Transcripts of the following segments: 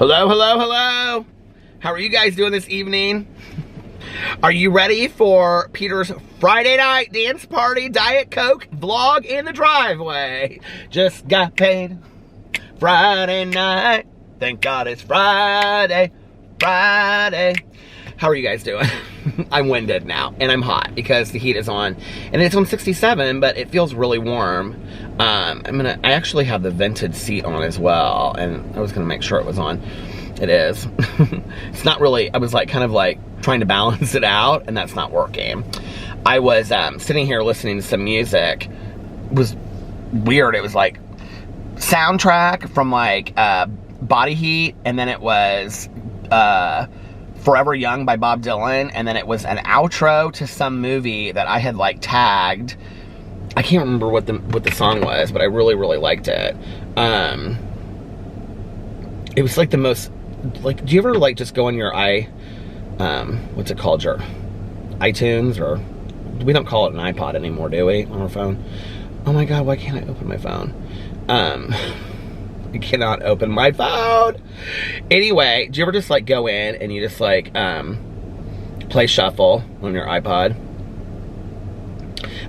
Hello, hello, hello. How are you guys doing this evening? Are you ready for Peter's Friday night dance party Diet Coke vlog in the driveway? Just got paid Friday night. Thank God it's Friday. How are you guys doing? I'm winded now and I'm hot because the heat is on and it's on 67, but it feels really warm. I actually have the vented seat on as well, and I was gonna make sure it was on. It is. It's not really, I was like kind of like trying to balance it out, and that's not working. I was sitting here listening to some music. It was weird. It was like soundtrack from like Body Heat, and then it was Forever Young by Bob Dylan, and then it was an outro to some movie that I had like tagged. I can't remember what the song was, but I really, really liked it. It was like the most, like, do you ever like just go on your what's it called, your iTunes, or we don't call it an iPod anymore, do we, on our phone? Oh my God, why can't I open my phone? I cannot open my phone. Anyway, do you ever just like go in and you just like play shuffle on your iPod?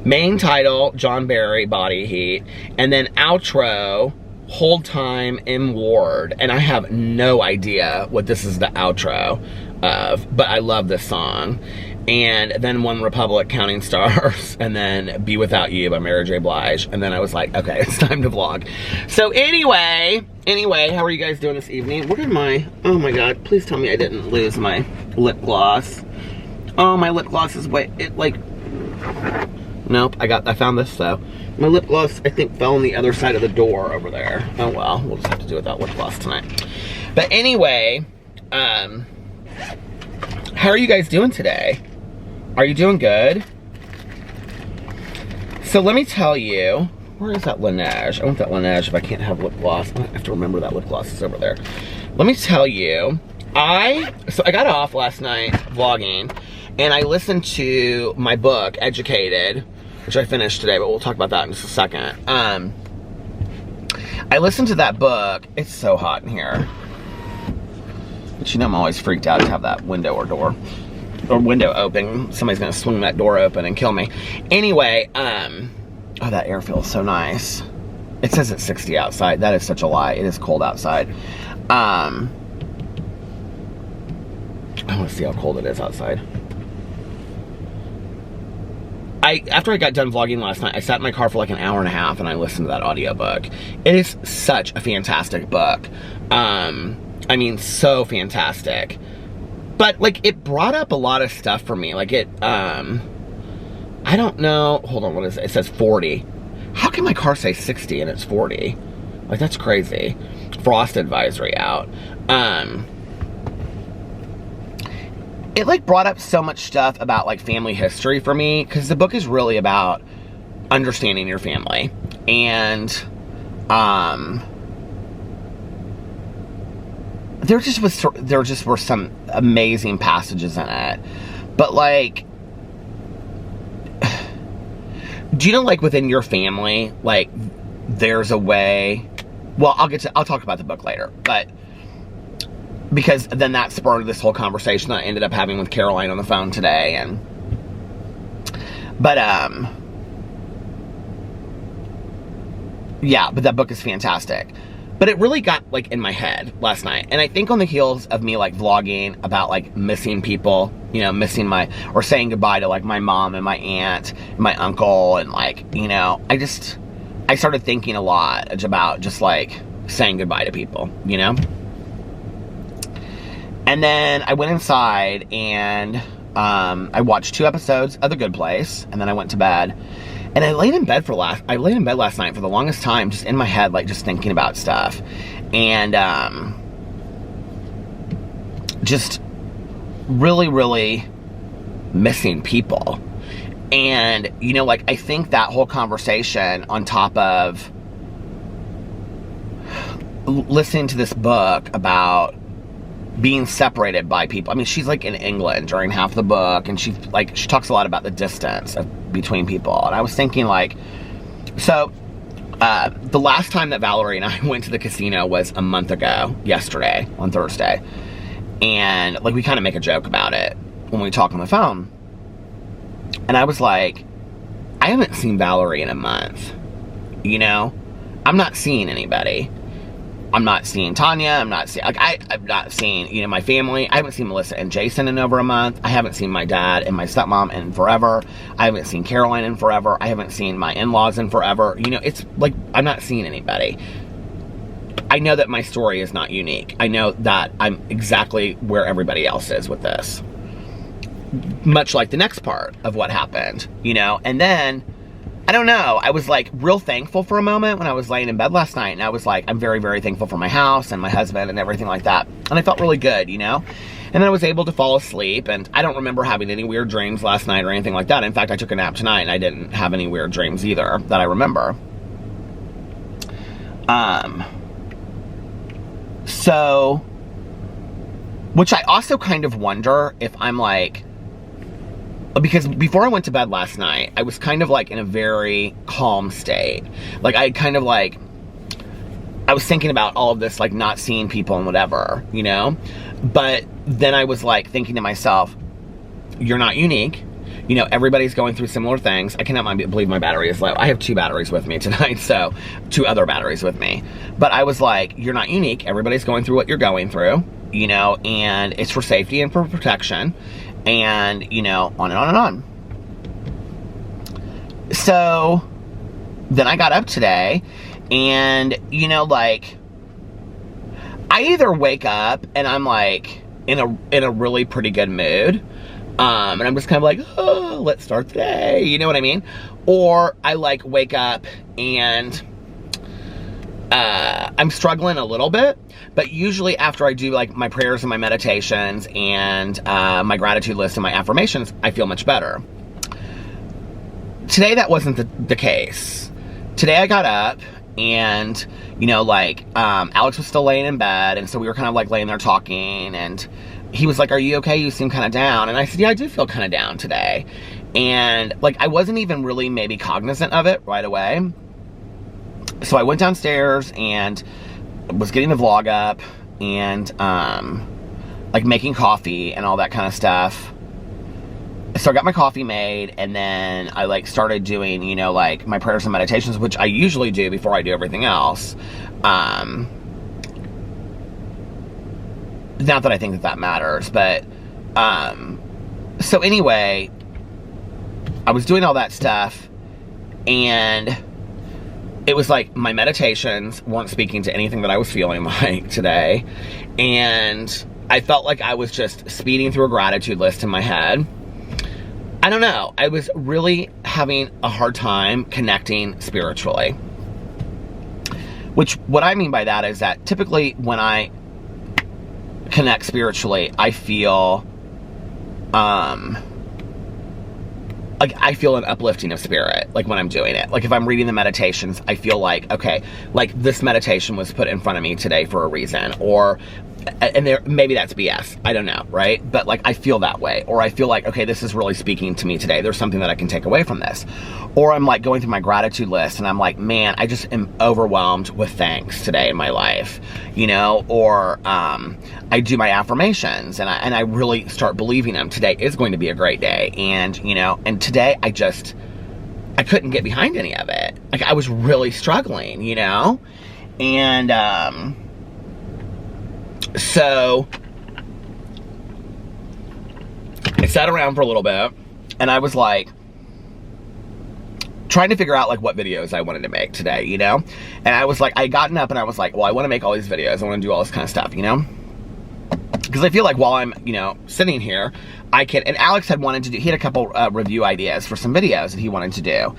Main title, John Barry, Body Heat, and then outro, Hold Time in Ward. And I have no idea what this is the outro of, but I love this song. And then One Republic, Counting Stars, and then Be Without You by Mary J. Blige. And then I was like, okay, it's time to vlog. So anyway, how are you guys doing this evening? Where did my, oh my God, please tell me I didn't lose my lip gloss. Oh, my lip gloss is nope, I found this though. My lip gloss, I think, fell on the other side of the door over there. Oh well, we'll just have to do without lip gloss tonight. But anyway, how are you guys doing today? Are you doing good? So let me tell you, where is that Laneige? I want that Laneige if I can't have lip gloss. I have to remember that lip gloss is over there. Let me tell you, I got off last night vlogging, and I listened to my book, Educated, which I finished today, but we'll talk about that in just a second. I listened to that book. It's so hot in here. But you know I'm always freaked out to have that window open. Somebody's gonna swing that door open and kill me. Anyway, oh, that air feels so nice. It says it's 60 outside. That is such a lie. It is cold outside. I wanna see how cold it is outside. After I got done vlogging last night, I sat in my car for like an hour and a half and I listened to that audiobook. It is such a fantastic book. I mean, so fantastic. But like, it brought up a lot of stuff for me. Like I don't know, hold on, what is it? It says 40. How can my car say 60 and it's 40? Like, that's crazy. Frost advisory out. It like brought up so much stuff about like family history for me, because the book is really about understanding your family. And there just were some amazing passages in it. But like, do you know, like, within your family, like, there's a way, well, I'll talk about the book later, but because then that spurred this whole conversation that I ended up having with Caroline on the phone today. But that book is fantastic. But it really got like in my head last night. And I think on the heels of me like vlogging about like missing people, you know, or saying goodbye to like my mom and my aunt and my uncle, and like, you know, I started thinking a lot about just like saying goodbye to people, you know? And then I went inside and I watched 2 episodes of The Good Place, and then I went to bed. And I laid in bed last night for the longest time, just in my head, like just thinking about stuff. And just really, really missing people. And, you know, like, I think that whole conversation on top of listening to this book about being separated by people. I mean, she's like in England during half the book, and she talks a lot about the distance between people. And I was thinking, like, so The last time that Valerie and I went to the casino was a month ago, yesterday, on Thursday. And, like, we kind of make a joke about it when we talk on the phone. And I was like, I haven't seen Valerie in a month. You know? I'm not seeing anybody. I'm not seeing Tanya. I'm not seeing, like, I'm not seeing, you know, my family. I haven't seen Melissa and Jason in over a month. I haven't seen my dad and my stepmom in forever. I haven't seen Caroline in forever. I haven't seen my in-laws in forever. You know, it's like, I'm not seeing anybody. I know that my story is not unique. I know that I'm exactly where everybody else is with this. Much like the next part of what happened, you know? And then, I don't know, I was like real thankful for a moment when I was laying in bed last night, and I was like, I'm very, very thankful for my house and my husband and everything like that. And I felt really good, you know? And then I was able to fall asleep, and I don't remember having any weird dreams last night or anything like that. In fact, I took a nap tonight and I didn't have any weird dreams either that I remember. So, which I also kind of wonder if I'm like, because before I went to bed last night, I was kind of like in a very calm state. Like, I kind of like, I was thinking about all of this, like not seeing people and whatever, you know? But then I was like thinking to myself, you're not unique. You know, everybody's going through similar things. I cannot believe my battery is low. I have 2 batteries with me tonight, so 2 other batteries with me. But I was like, you're not unique. Everybody's going through what you're going through, you know, and it's for safety and for protection. And, you know, on and on and on. So, then I got up today, and, you know, like, I either wake up and I'm, like, in a really pretty good mood, and I'm just kind of like, oh, let's start the day, you know what I mean? Or I, like, wake up and I'm struggling a little bit, but usually after I do like my prayers and my meditations and my gratitude list and my affirmations, I feel much better. Today that wasn't the case. Today I got up and, you know, like, Alex was still laying in bed, and so we were kind of like laying there talking, and he was like, are you okay? You seem kind of down. And I said, yeah, I do feel kind of down today. And like, I wasn't even really maybe cognizant of it right away. So I went downstairs and was getting the vlog up and, like making coffee and all that kind of stuff. So I got my coffee made, and then I like started doing, you know, like my prayers and meditations, which I usually do before I do everything else. Not that I think that matters, but, so anyway, I was doing all that stuff, and it was like my meditations weren't speaking to anything that I was feeling like today. And I felt like I was just speeding through a gratitude list in my head. I don't know. I was really having a hard time connecting spiritually. Which, what I mean by that is that typically when I connect spiritually, I feel, like, I feel an uplifting of spirit, like, when I'm doing it. Like, if I'm reading the meditations, I feel like, okay, like, this meditation was put in front of me today for a reason, or, and there, maybe that's BS, I don't know, right? But, like, I feel that way, or I feel like, okay, this is really speaking to me today, there's something that I can take away from this. Or I'm, like, going through my gratitude list, and I'm like, man, I just am overwhelmed with thanks today in my life, you know? Or, I do my affirmations, and I really start believing them. Today is going to be a great day, and, you know, and today I couldn't get behind any of it. Like, I was really struggling, you know? And, so I sat around for a little bit, and I was like, trying to figure out like what videos I wanted to make today, you know? And I was like, I gotten up and I was like, well, I want to make all these videos. I want to do all this kind of stuff, you know? Because I feel like while I'm, you know, sitting here, I can, and Alex had wanted to do, he had a couple review ideas for some videos that he wanted to do.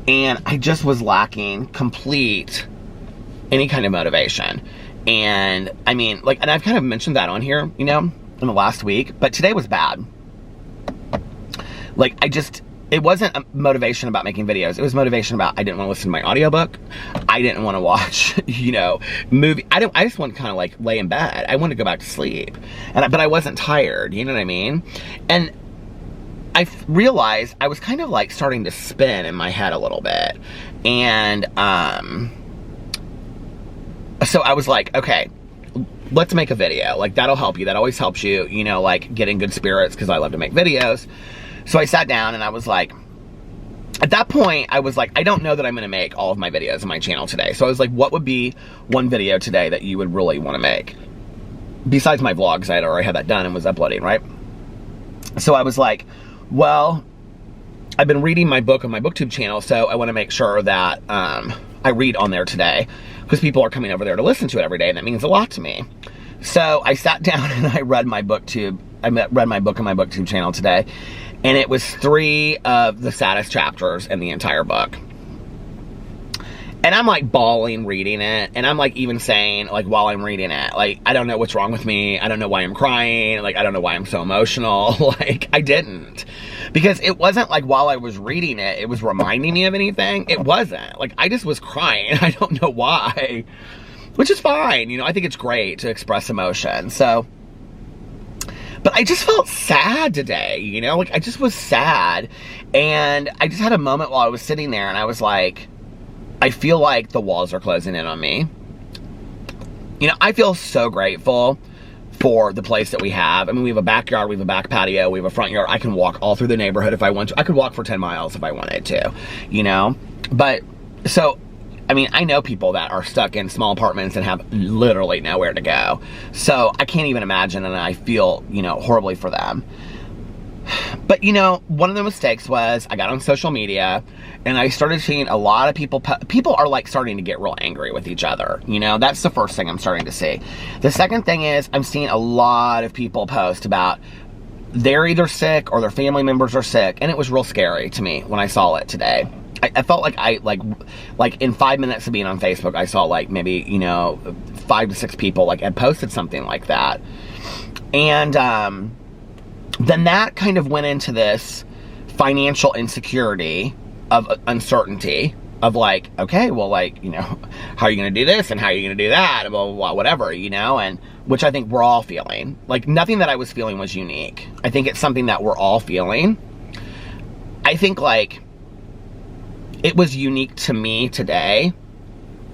And I just was lacking any kind of motivation. And I mean, like, and I've kind of mentioned that on here, you know, in the last week, but today was bad. Like, it wasn't a motivation about making videos. It was motivation about, I didn't want to listen to my audiobook. I didn't want to watch, you know, movie. I just want to kind of like lay in bed. I want to go back to sleep. But I wasn't tired, you know what I mean? And I realized I was kind of like starting to spin in my head a little bit. And so I was like, okay, let's make a video. Like, that'll help you. That always helps you, you know, like get in good spirits, because I love to make videos. So I sat down and I was like, at that point, I was like, I don't know that I'm going to make all of my videos on my channel today. So I was like, what would be one video today that you would really want to make? Besides my vlogs, I had already had that done and was uploading, right? So I was like, well, I've been reading my book on my booktube channel, so I want to make sure that I read on there today, because people are coming over there to listen to it every day, and that means a lot to me. So I sat down and I read my booktube. I read my book on my booktube channel today, and it was 3 of the saddest chapters in the entire book. And I'm like bawling reading it, and I'm like even saying, like, while I'm reading it, like, I don't know what's wrong with me, I don't know why I'm crying, like, I don't know why I'm so emotional. Like, I didn't, because it wasn't like while I was reading it, it was reminding me of anything. It wasn't, like, I just was crying. I don't know why, which is fine, you know. I think it's great to express emotion. So, but I just felt sad today, you know, like, I just was sad. And I just had a moment while I was sitting there, and I was like, I feel like the walls are closing in on me. You know, I feel so grateful for the place that we have. I mean, we have a backyard, we have a back patio, we have a front yard. I can walk all through the neighborhood if I want to. I could walk for 10 miles if I wanted to, you know? But, so, I mean, I know people that are stuck in small apartments and have literally nowhere to go. So, I can't even imagine, and I feel, you know, horribly for them. But, you know, one of the mistakes was I got on social media and I started seeing a lot of people are like starting to get real angry with each other. You know, that's the first thing I'm starting to see. The second thing is I'm seeing a lot of people post about they're either sick or their family members are sick. And it was real scary to me when I saw it today. I felt like like in 5 minutes of being on Facebook, I saw like maybe, you know, 5 to 6 people like had posted something like that. And, then that kind of went into this financial insecurity of uncertainty of like, okay, well, like, you know, how are you going to do this and how are you going to do that, and blah, blah, blah, whatever, you know, and which I think we're all feeling. Like, nothing that I was feeling was unique. I think it's something that we're all feeling. I think, like, it was unique to me today,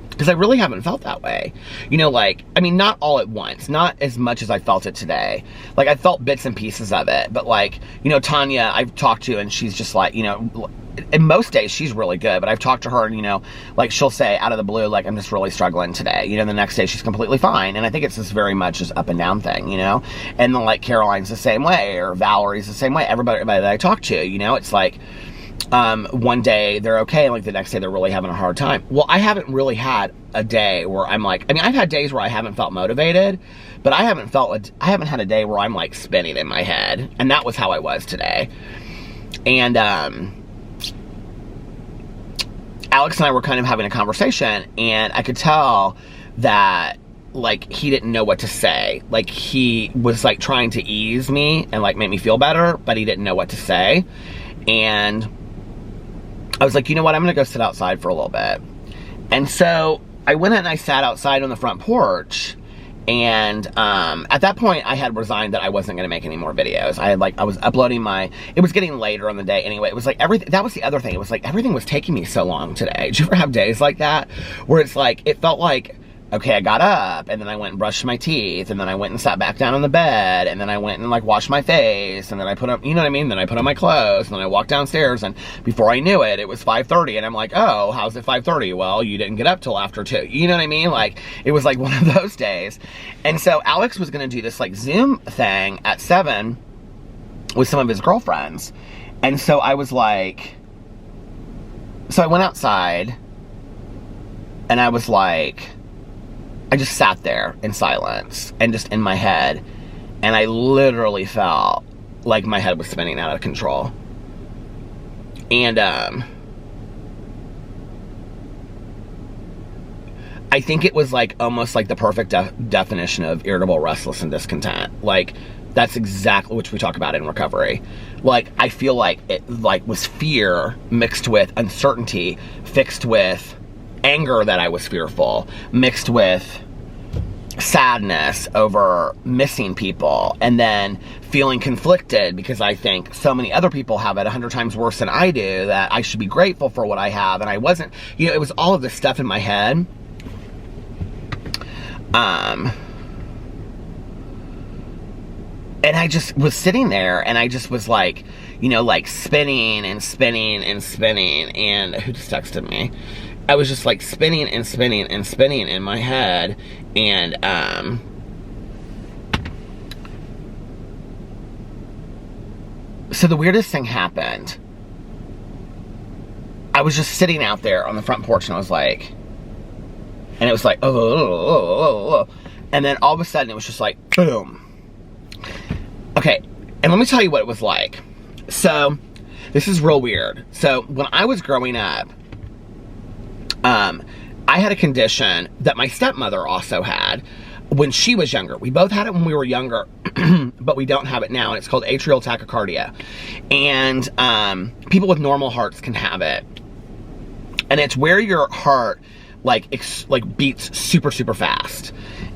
because I really haven't felt that way. You know, like, I mean, not all at once, not as much as I felt it today. Like, I felt bits and pieces of it, but like, you know, Tanya, I've talked to, and she's just like, you know, in most days she's really good, but I've talked to her, and, you know, like, she'll say out of the blue, like, I'm just really struggling today. You know, the next day she's completely fine. And I think it's this very much just up and down thing, you know? And then, like, Caroline's the same way, or Valerie's the same way. Everybody that I talk to, you know, it's like, one day they're okay, and like the next day they're really having a hard time. Well, I haven't really had a day where I'm like, I mean, I've had days where I haven't felt motivated, but I haven't had a day where I'm like spinning in my head, and that was how I was today. And Alex and I were kind of having a conversation, and I could tell that like he didn't know what to say. Like, he was like trying to ease me and like make me feel better, but he didn't know what to say. And I was like, you know what, I'm gonna go sit outside for a little bit. And so I went out and I sat outside on the front porch, and at that point I had resigned that I wasn't gonna make any more videos. I was uploading it was getting later in the day anyway. It was like that was the other thing. It was like everything was taking me so long today. Did you ever have days like that where it's like, it felt like, okay, I got up, and then I went and brushed my teeth, and then I went and sat back down on the bed, and then I went and like washed my face, and then I put on, you know what I mean? Then I put on my clothes, and then I walked downstairs, and before I knew it, it was 5:30, and I'm like, oh, how's it 5:30? Well, you didn't get up till after 2. You know what I mean? Like, it was like one of those days. And so Alex was gonna do this like Zoom thing at 7 with some of his girlfriends. And so I was like, so I went outside, and I was like, I just sat there in silence and just in my head, and I literally felt like my head was spinning out of control. And I think it was like almost like the perfect definition of irritable, restless, and discontent. Like, that's exactly which we talk about in recovery. Like, I feel like it like was fear mixed with uncertainty, mixed with anger that I was fearful, mixed with sadness over missing people, and then feeling conflicted because I think so many other people have it 100 times worse than I do, that I should be grateful for what I have, and I wasn't. You know, it was all of this stuff in my head. And I just was sitting there, and I just was like, you know, like spinning and spinning and spinning. And who just texted me? I was just like spinning and spinning and spinning in my head. And so the weirdest thing happened. I was just sitting out there on the front porch, and I was like, and it was like, oh. And then all of a sudden it was just like, boom. Okay, and let me tell you what it was like. So, this is real weird. So, when I was growing up, I had a condition that my stepmother also had when she was younger. We both had it when we were younger, but we don't have it now, and it's called atrial tachycardia. And people with normal hearts can have it. And it's where your heart like beats super, super fast.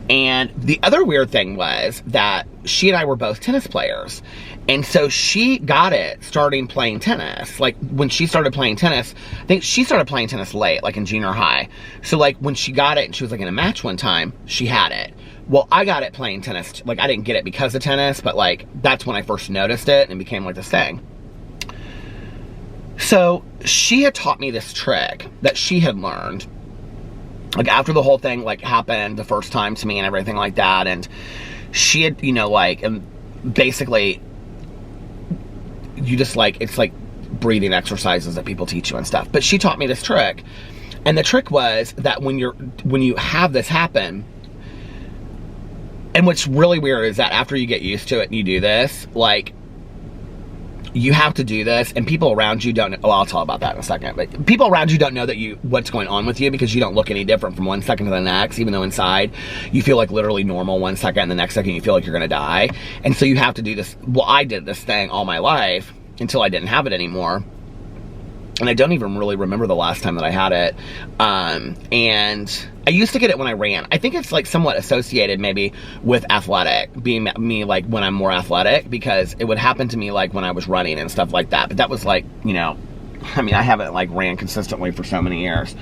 And the other weird thing was that she and I were both tennis players. And so she got it starting playing tennis. Like, when she started playing tennis, I think she started playing tennis late, like in junior high. So, like, when she got it and she was, like, in a match one time, she had it. Well, I got it playing tennis. Like, I didn't get it because of tennis, but, like, that's when I first noticed it, and it became, like, this thing. So, she had taught me this trick that she had learned. Like, after the whole thing, like, happened the first time to me and everything like that, and she had, you know, like, and basically, you just, like, it's like breathing exercises that people teach you and stuff. But she taught me this trick, and the trick was that when you have this happen, and what's really weird is that after you get used to it and you do this, like, you have to do this, and people around you don't know. Well, I'll tell about that in a second. But people around you don't know that what's going on with you, because you don't look any different from one second to the next, even though inside you feel like literally normal one second, and the next second you feel like you're gonna die. And so you have to do this. Well, I did this thing all my life until I didn't have it anymore. And I don't even really remember the last time that I had it. And I used to get it when I ran. I think it's like somewhat associated maybe with athletic, being me like when I'm more athletic, because it would happen to me like when I was running and stuff like that. But that was like, you know, I mean, I haven't like ran consistently for so many years.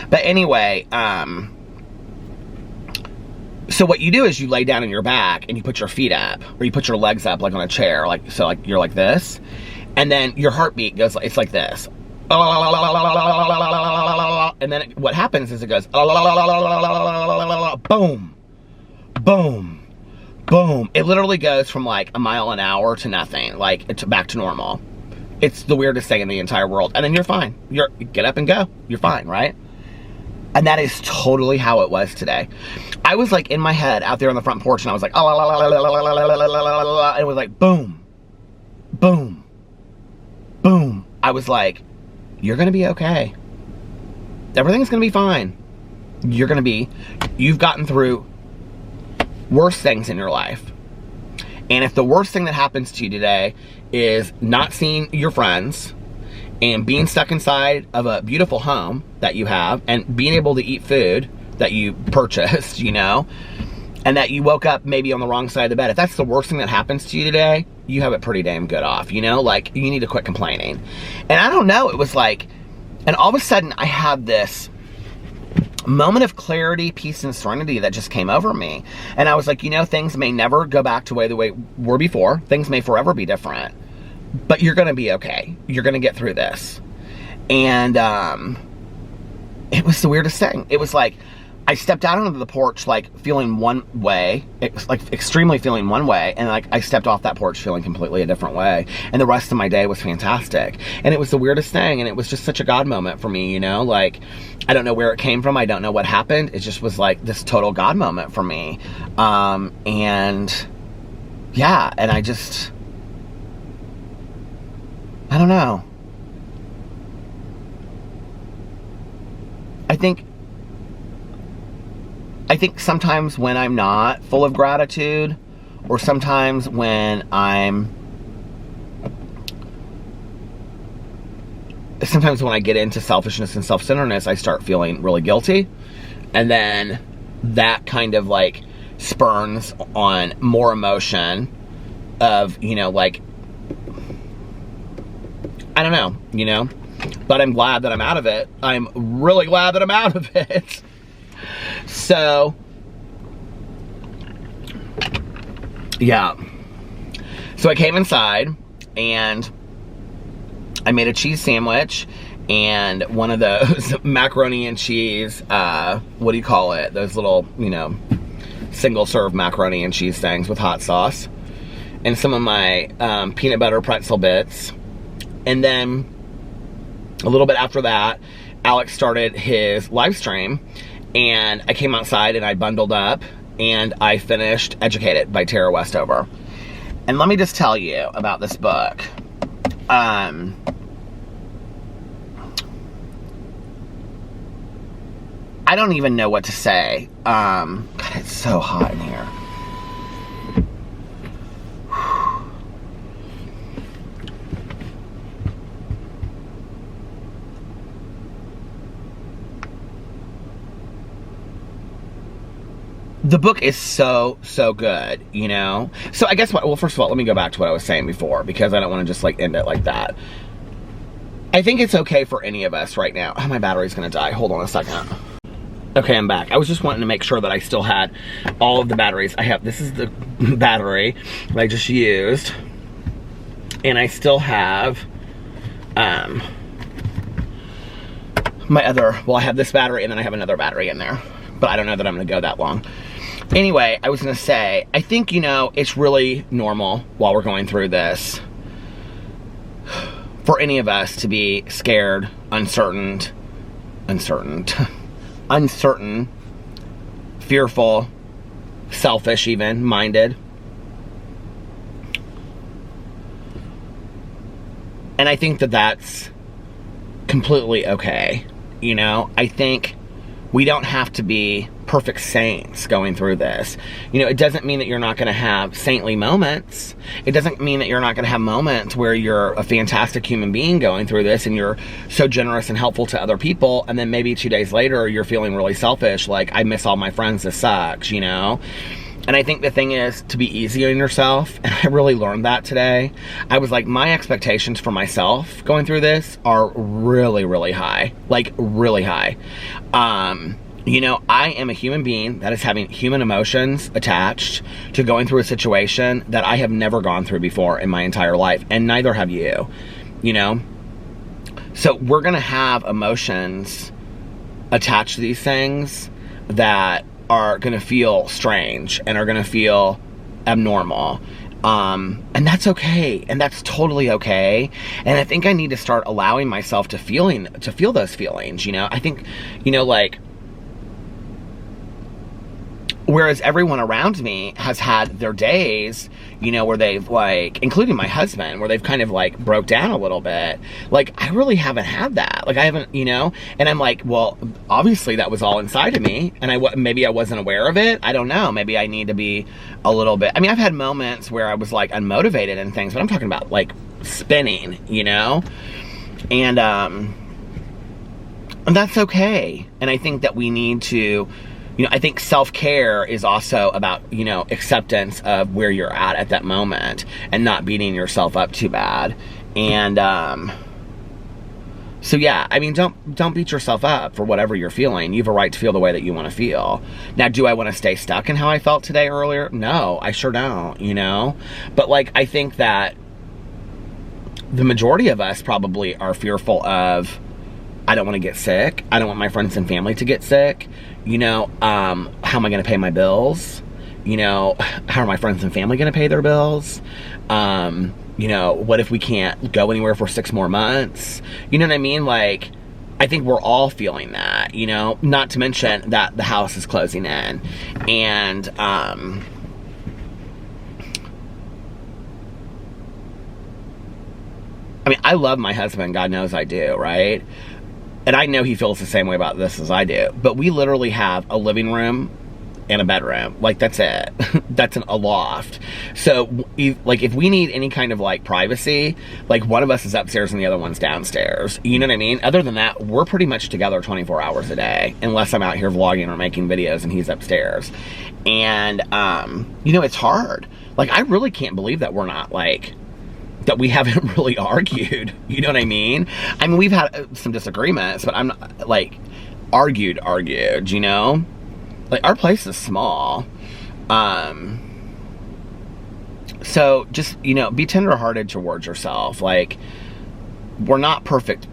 But anyway, so what you do is you lay down on your back and you put your feet up, or you put your legs up like on a chair, like, so like you're like this. And then your heartbeat goes, it's like this. And then what happens is it goes boom, boom, boom. It literally goes from like a mile an hour to nothing, like it's back to normal. It's the weirdest thing in the entire world. And then you're fine. You get up and go. You're fine, right? And that is totally how it was today. I was like in my head out there on the front porch, and I was like, and it was like boom, boom, boom. I was like, you're gonna be okay. Everything's gonna be fine. You've gotten through worse things in your life. And if the worst thing that happens to you today is not seeing your friends and being stuck inside of a beautiful home that you have and being able to eat food that you purchased, you know, and that you woke up maybe on the wrong side of the bed, if that's the worst thing that happens to you today, you have it pretty damn good off, you know? Like, you need to quit complaining. And I don't know, it was like, and all of a sudden I had this moment of clarity, peace, and serenity that just came over me. And I was like, you know, things may never go back to the way were before. Things may forever be different. But you're gonna be okay. You're gonna get through this. And it was the weirdest thing. It was like, I stepped out onto the porch, like, feeling one way, like, extremely feeling one way, and, like, I stepped off that porch feeling completely a different way, and the rest of my day was fantastic, and it was the weirdest thing, and it was just such a God moment for me, you know, like, I don't know where it came from, I don't know what happened, it just was, like, this total God moment for me, and, yeah, and I don't know, I think sometimes when I'm not full of gratitude, or sometimes when I get into selfishness and self-centeredness, I start feeling really guilty. And then that kind of like spurns on more emotion of, you know, like, I don't know, you know, but I'm glad that I'm out of it. I'm really glad that I'm out of it. So, yeah. So I came inside and I made a cheese sandwich and one of those macaroni and cheese, what do you call it? Those little, you know, single serve macaroni and cheese things with hot sauce. And some of my peanut butter pretzel bits. And then a little bit after that, Alex started his live stream and I came outside and I bundled up and I finished Educated by Tara Westover. And let me just tell you about this book. I don't even know what to say. God, it's so hot in here. The book is so good, you know? So I guess well, first of all, let me go back to what I was saying before, because I don't want to just like end it like that. I think it's okay for any of us right now. Oh, my battery's gonna die. Hold on a second. Okay, I'm back. I was just wanting to make sure that I still had all of the batteries. I have, this is the battery that I just used. And I still have, my other, well, I have this battery and then I have another battery in there. But I don't know that I'm gonna go that long. Anyway, I was gonna say, I think, you know, it's really normal while we're going through this for any of us to be scared, uncertain, fearful, selfish even, minded. And I think that that's completely okay. You know, I think we don't have to be perfect saints going through this. You know, it doesn't mean that you're not going to have saintly moments. It doesn't mean that you're not going to have moments where you're a fantastic human being going through this and you're so generous and helpful to other people, and then maybe 2 days later you're feeling really selfish, like, I miss all my friends, this sucks, you know? And I think the thing is to be easy on yourself, and I really learned that today. I was like, my expectations for myself going through this are really high, like really high. You know, I am a human being that is having human emotions attached to going through a situation that I have never gone through before in my entire life, and neither have you, you know? So we're gonna have emotions attached to these things that are gonna feel strange and are gonna feel abnormal. And that's okay, and that's totally okay. And I think I need to start allowing myself to feel those feelings, you know? I think, you know, like, whereas everyone around me has had their days, you know, where they've like, including my husband, where they've kind of like broke down a little bit. Like, I really haven't had that. Like, I haven't, you know, and I'm like, well, obviously that was all inside of me, and maybe I wasn't aware of it. I don't know. Maybe I need to be a little bit, I mean, I've had moments where I was like unmotivated and things, but I'm talking about like spinning, you know, and that's okay. And I think that we need to, you know, I think self-care is also about, you know, acceptance of where you're at that moment and not beating yourself up too bad. And so yeah, I mean, don't beat yourself up for whatever you're feeling. You have a right to feel the way that you want to feel. Now, do I want to stay stuck in how I felt today earlier? No, I sure don't, you know? But like, I think that the majority of us probably are fearful of, I don't want to get sick. I don't want my friends and family to get sick. You know, how am I going to pay my bills? You know, how are my friends and family going to pay their bills? You know, what if we can't go anywhere for 6 more months? You know what I mean? Like, I think we're all feeling that, you know, not to mention that the house is closing in. And, I mean, I love my husband. God knows I do, right? And I know he feels the same way about this as I do. But we literally have a living room and a bedroom. Like, that's it. That's a loft. So, if we need any kind of, like, privacy, like, one of us is upstairs and the other one's downstairs. You know what I mean? Other than that, we're pretty much together 24 hours a day, unless I'm out here vlogging or making videos and he's upstairs. And, you know, it's hard. Like, I really can't believe that we're not, like, that we haven't really argued. You know what I mean? I mean, we've had some disagreements, but I'm not, like, argued, you know? Like, our place is small. So just, you know, be tenderhearted towards yourself. Like, we're not perfect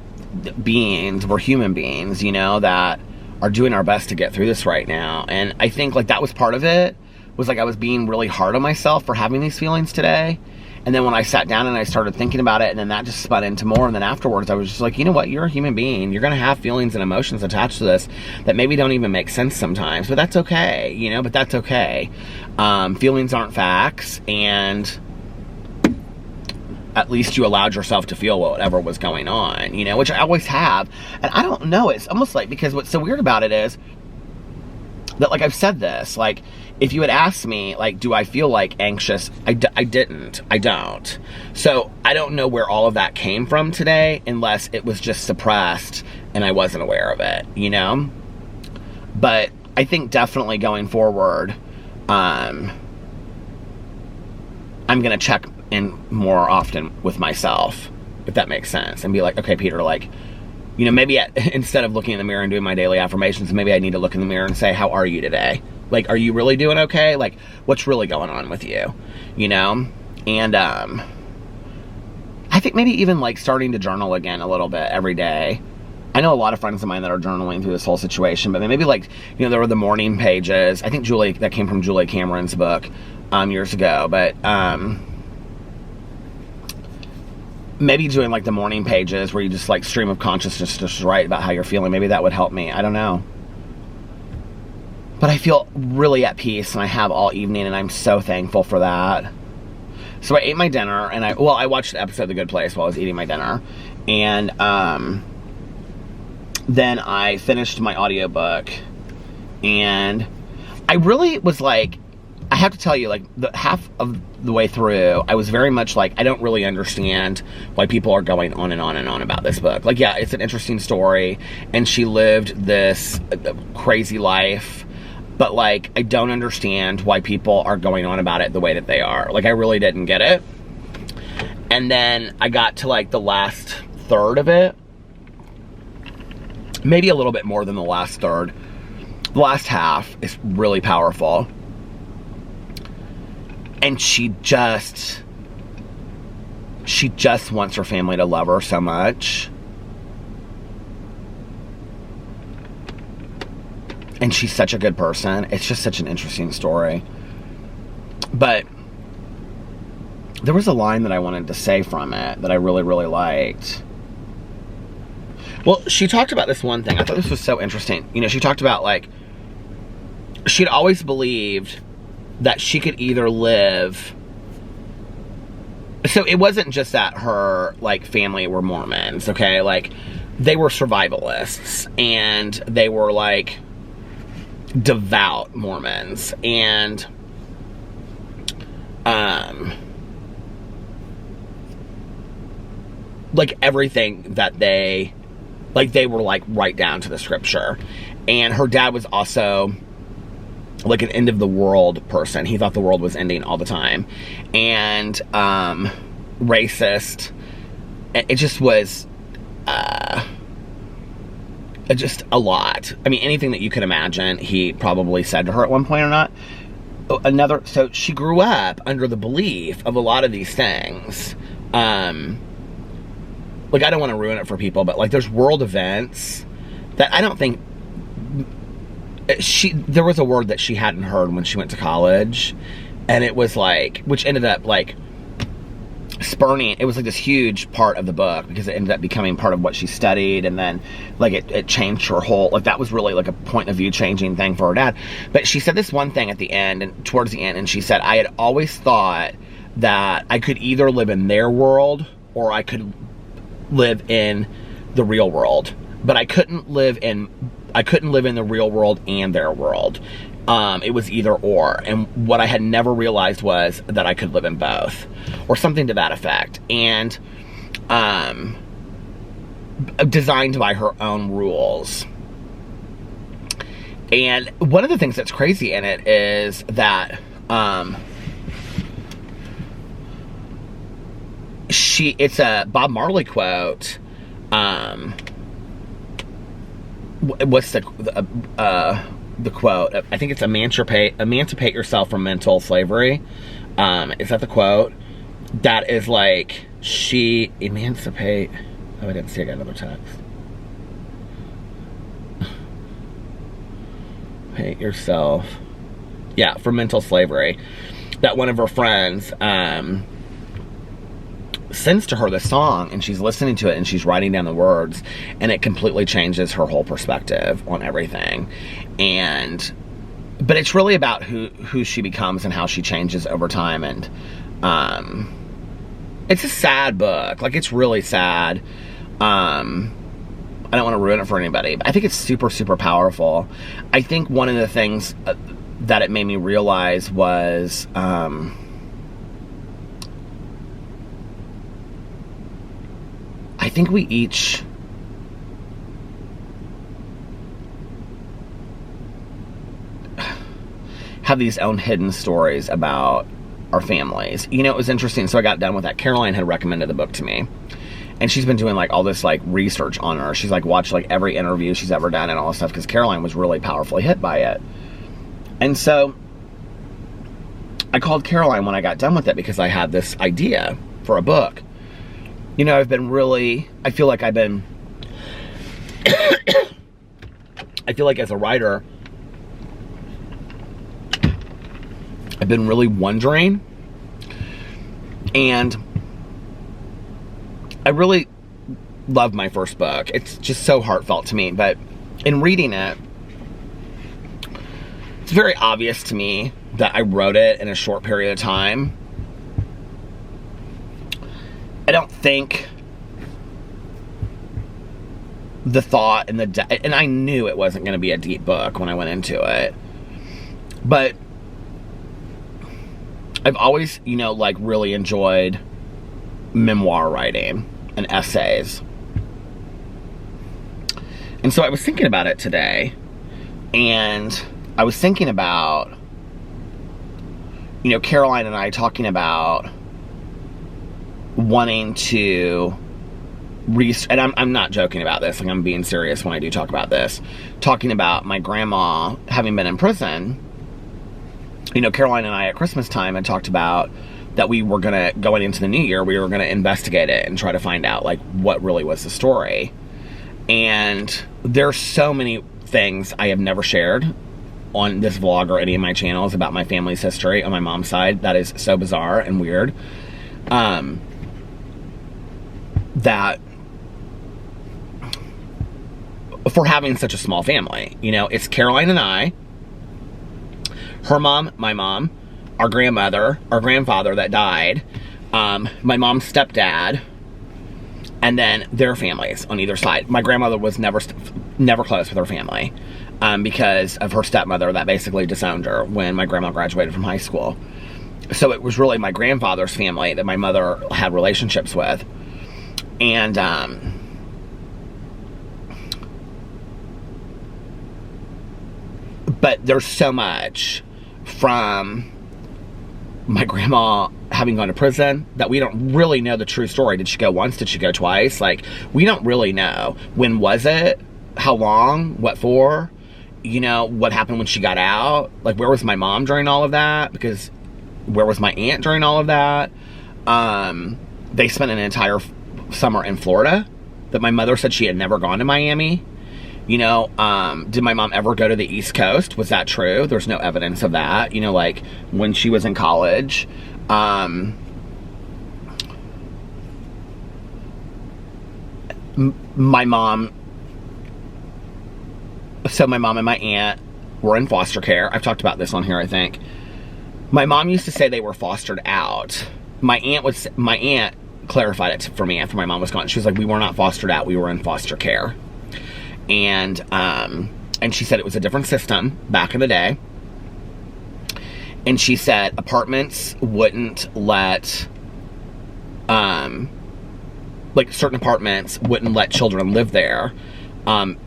beings. We're human beings, you know, that are doing our best to get through this right now. And I think, like, that was part of it, was, like, I was being really hard on myself for having these feelings today. And then when I sat down and I started thinking about it, and then that just spun into more, and then afterwards I was just like, you know what, you're a human being. You're going to have feelings and emotions attached to this that maybe don't even make sense sometimes, but that's okay, you know, but that's okay. Feelings aren't facts, and at least you allowed yourself to feel whatever was going on, you know, which I always have. And I don't know, it's almost like, because what's so weird about it is that, like, I've said this, like, if you had asked me, like, do I feel, like, anxious? I didn't. I don't. So I don't know where all of that came from today, unless it was just suppressed and I wasn't aware of it, you know? But I think definitely going forward, I'm going to check in more often with myself, if that makes sense, and be like, okay, Peter, like, you know, maybe instead of looking in the mirror and doing my daily affirmations, maybe I need to look in the mirror and say, how are you today? Like, are you really doing okay? Like, what's really going on with you? You know? And, I think maybe even, like, starting to journal again a little bit every day. I know a lot of friends of mine that are journaling through this whole situation, but maybe, like, you know, there were the morning pages. I think that came from Julie Cameron's book, years ago, but, maybe doing, like, the morning pages where you just, like, stream of consciousness, just write about how you're feeling. Maybe that would help me. I don't know. But I feel really at peace, and I have all evening, and I'm so thankful for that. So I ate my dinner, and I watched the episode of The Good Place while I was eating my dinner. And then I finished my audiobook, and I really was like, I have to tell you, like, the half of the way through, I was very much like, I don't really understand why people are going on and on and on about this book. Like, yeah, it's an interesting story, and she lived this crazy life, but, like, I don't understand why people are going on about it the way that they are. Like, I really didn't get it. And then I got to, like, the last third of it. Maybe a little bit more than the last third. The last half is really powerful. And she just wants her family to love her so much. And she's such a good person. It's just such an interesting story. But there was a line that I wanted to say from it that I really, really liked. Well, she talked about this one thing. I thought this was so interesting. You know, she talked about, like, she'd always believed that she could either live... So it wasn't just that her, like, family were Mormons, okay? Like, they were survivalists. And they were, like, devout Mormons, and like, everything that they were, like, right down to the scripture. And her dad was also, like, an end of the world person. He thought the world was ending all the time, and racist. It just was just a lot. I mean, anything that you can imagine, he probably said to her at one point or not. So she grew up under the belief of a lot of these things. Like, I don't want to ruin it for people, but, like, there's world events that I don't think there was a word that she hadn't heard when she went to college, and it was, like, which ended up, like, spurning, it was, like, this huge part of the book, because it ended up becoming part of what she studied, and then, like, it changed her whole, like, that was really, like, a point of view changing thing for her dad. But she said this one thing at the end, and towards the end, and she said, I had always thought that I could either live in their world, or I could live in the real world, but I couldn't live in the real world and their world. It was either or. And what I had never realized was that I could live in both, or something to that effect. And designed by her own rules. And one of the things that's crazy in it is that it's a Bob Marley quote. What's the quote? I think it's emancipate yourself from mental slavery. Is that the quote? That is like, emancipate. Oh, I didn't see. I got another text. Hate yourself. Yeah, from mental slavery. That one of her friends sends to her the song, and she's listening to it, and she's writing down the words, and it completely changes her whole perspective on everything. But it's really about who she becomes and how she changes over time. And it's a sad book. Like, it's really sad. I don't want to ruin it for anybody, but I think it's super, super powerful. I think one of the things that it made me realize was I think we each have these own hidden stories about our families. You know, it was interesting. So I got done with that. Caroline had recommended the book to me. And she's been doing like all this like research on her. She's like watched like every interview she's ever done and all this stuff, because Caroline was really powerfully hit by it. And so I called Caroline when I got done with it, because I had this idea for a book. You know, I feel like as a writer, I've been really wondering, and I really love my first book. It's just so heartfelt to me, but in reading it, it's very obvious to me that I wrote it in a short period of time. I don't think the thought and and I knew it wasn't going to be a deep book when I went into it, but I've always, you know, like really enjoyed memoir writing and essays. And so I was thinking about it today, and I was thinking about, you know, Caroline and I talking about wanting to and I'm not joking about this, like I'm being serious when I do talk about this, talking about my grandma having been in prison. You know, Caroline and I at Christmas time had talked about that we were gonna, going into the new year, we were gonna investigate it and try to find out like what really was the story. And there's so many things I have never shared on this vlog or any of my channels about my family's history on my mom's side that is so bizarre and weird. That for having such a small family, you know, it's Caroline and I, her mom, my mom, our grandmother, our grandfather that died, my mom's stepdad, and then their families on either side. My grandmother was never close with her family because of her stepmother that basically disowned her when my grandma graduated from high school. So it was really my grandfather's family that my mother had relationships with. And but there's so much from my grandma having gone to prison that we don't really know the true story. Did she go once? Did she go twice? Like, we don't really know. When was it? How long? What for? You know, what happened when she got out? Like, where was my mom during all of that? Because where was my aunt during all of that? They spent an entire summer in Florida that my mother said she had never gone to Miami. You know, did my mom ever go to the East Coast? Was that true? There's no evidence of that. You know, like when she was in college. My mom and my aunt were in foster care. I've talked about this on here, I think. My mom used to say they were fostered out. My aunt clarified it for me after my mom was gone. She was like, we were not fostered out, we were in foster care. And she said it was a different system back in the day. And she said apartments wouldn't let, like certain apartments wouldn't let children live there,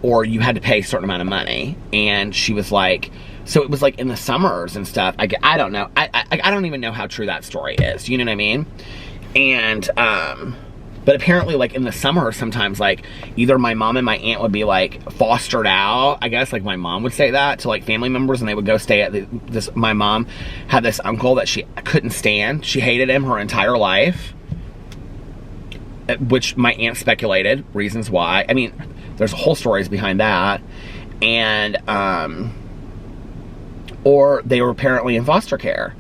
or you had to pay a certain amount of money. And she was like, so it was like in the summers and stuff. I don't know. I don't even know how true that story is. You know what I mean? And, but apparently, like, in the summer, sometimes, like, either my mom and my aunt would be, like, fostered out. I guess, like, my mom would say that to, like, family members, and they would go stay at this. My mom had this uncle that she couldn't stand. She hated him her entire life, which my aunt speculated reasons why. I mean, there's whole stories behind that. And, or they were apparently in foster care.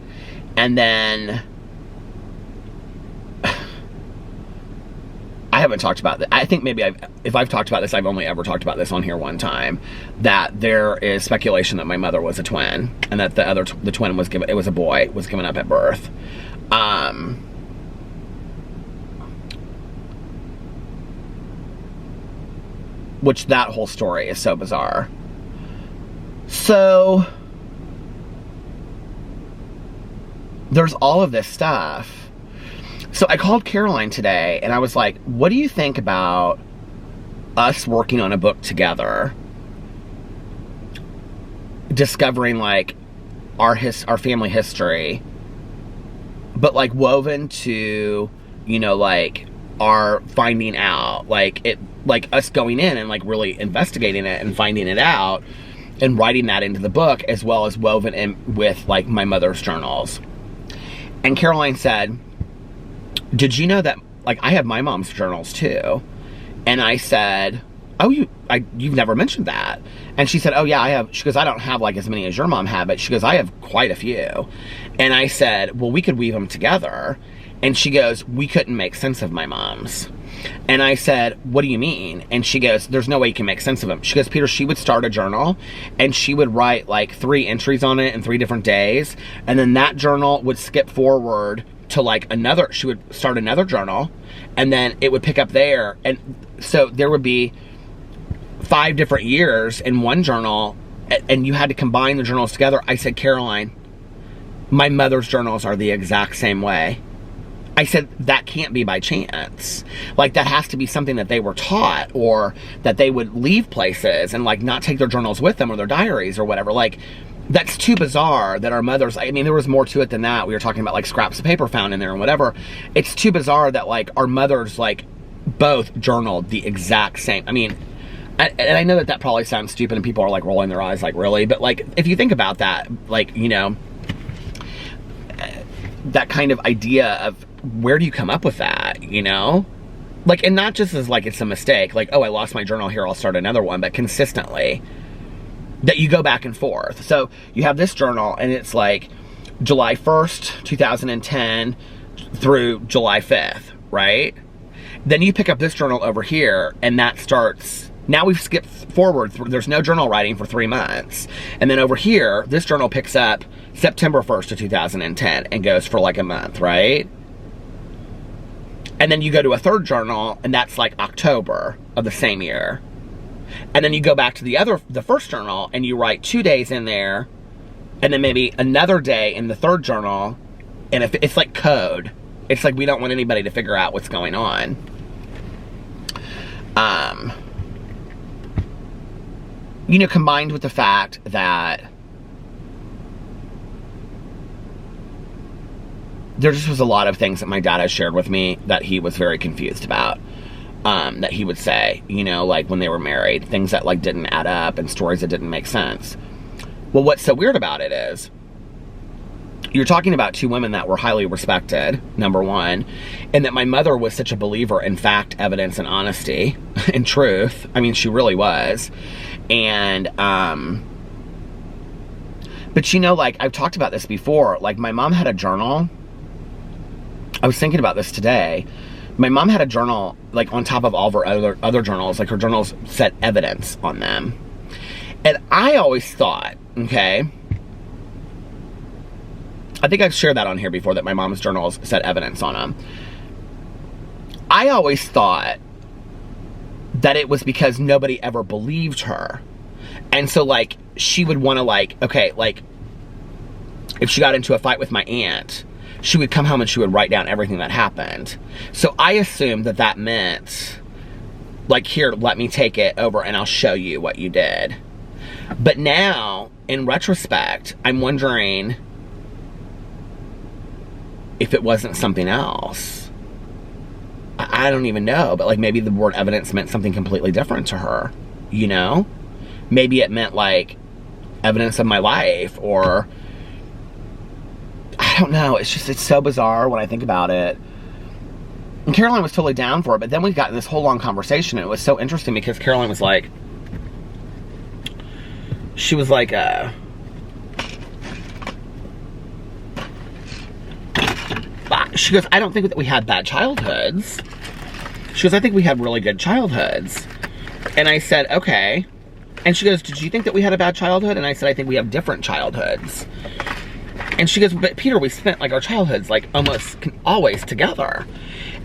And then I haven't talked about that. I think maybe if I've talked about this, I've only ever talked about this on here one time, that there is speculation that my mother was a twin, and that the twin was given, it was a boy, was given up at birth. Which that whole story is so bizarre. So there's all of this stuff. So I called Caroline today, and I was like, what do you think about us working on a book together, discovering, like, our family history, but, like, woven to, you know, like, our finding out, like, us going in and, like, really investigating it and finding it out and writing that into the book, as well as woven in with, like, my mother's journals. And Caroline said, did you know that, like, I have my mom's journals too? And I said, oh, you've never mentioned that. And she said, oh yeah, I have. She goes, I don't have, like, as many as your mom had, but she goes, I have quite a few. And I said, well, we could weave them together. And she goes, we couldn't make sense of my mom's. And I said, what do you mean? And she goes, there's no way you can make sense of them. She goes, Peter, she would start a journal, and she would write, like, 3 entries on it in 3 different days. And then that journal would skip forward to, like, another, she would start another journal, and then it would pick up there. And so there would be 5 different years in one journal, and you had to combine the journals together. I said, Caroline, my mother's journals are the exact same way. I said, that can't be by chance. Like, that has to be something that they were taught, or that they would leave places and, like, not take their journals with them, or their diaries or whatever. Like, that's too bizarre that our mothers, I mean, there was more to it than that. We were talking about, like, scraps of paper found in there and whatever. It's too bizarre that, like, our mothers, like, both journaled the exact same. I mean, and I know that probably sounds stupid and people are, like, rolling their eyes, like, really? But, like, if you think about that, like, you know, that kind of idea of where do you come up with that, you know? Like, and not just as, like, it's a mistake, like, oh, I lost my journal, here, I'll start another one, but consistently, that you go back and forth. So you have this journal, and it's like July 1st, 2010 through July 5th, right? Then you pick up this journal over here, and that starts, now we've skipped forward, there's no journal writing for 3 months. And then over here, this journal picks up September 1st of 2010 and goes for, like, a month, right? And then you go to a third journal, and that's, like, October of the same year. And then you go back to the first journal, and you write 2 days in there, and then maybe another day in the third journal. And if it's like code, it's like we don't want anybody to figure out what's going on. You know, combined with the fact that there just was a lot of things that my dad has shared with me that he was very confused about. That he would say, you know, like, when they were married, things that, like, didn't add up and stories that didn't make sense. Well, what's so weird about it is you're talking about 2 women that were highly respected, number one, and that my mother was such a believer in fact, evidence, and honesty and truth. I mean, she really was. And, but, you know, like, I've talked about this before, like, my mom had a journal. I was thinking about this today. My mom had a journal, like, on top of all of her other journals, like, her journals said evidence on them. And I always thought, okay, I think I've shared that on here before, that my mom's journals said evidence on them. I always thought that it was because nobody ever believed her. And so, like, she would want to, like, okay, like, if she got into a fight with my aunt, she would come home and she would write down everything that happened. So I assumed that that meant, like, here, let me take it over and I'll show you what you did. But now, in retrospect, I'm wondering if it wasn't something else. I don't even know, but like maybe the word evidence meant something completely different to her, you know? Maybe it meant like evidence of my life, or I don't know. It's so bizarre when I think about it. And Caroline was totally down for it, but then we got in this whole long conversation, and it was so interesting because Caroline was like, she was like, she goes, I don't think that we had bad childhoods. She goes, I think we had really good childhoods. And I said, okay. And she goes, did you think that we had a bad childhood? And I said, I think we have different childhoods. And she goes, but Peter, we spent like our childhoods like almost always together.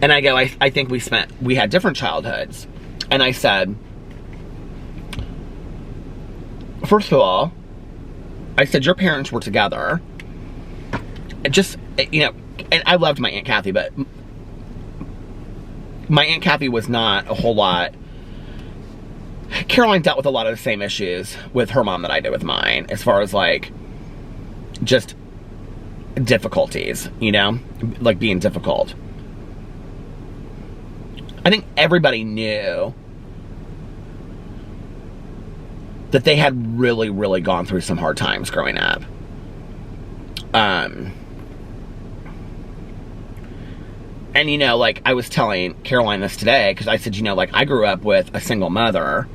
And I go, I think we had different childhoods. And I said, first of all, I said, your parents were together. And just, you know, and I loved my Aunt Kathy, but my Aunt Kathy was not a whole lot. Caroline dealt with a lot of the same issues with her mom that I did with mine, as far as like just difficulties, you know, like being difficult. I think everybody knew that they had really, really gone through some hard times growing up. And, you know, like, I was telling Caroline this today, because I said, you know, like, I grew up with a single mother,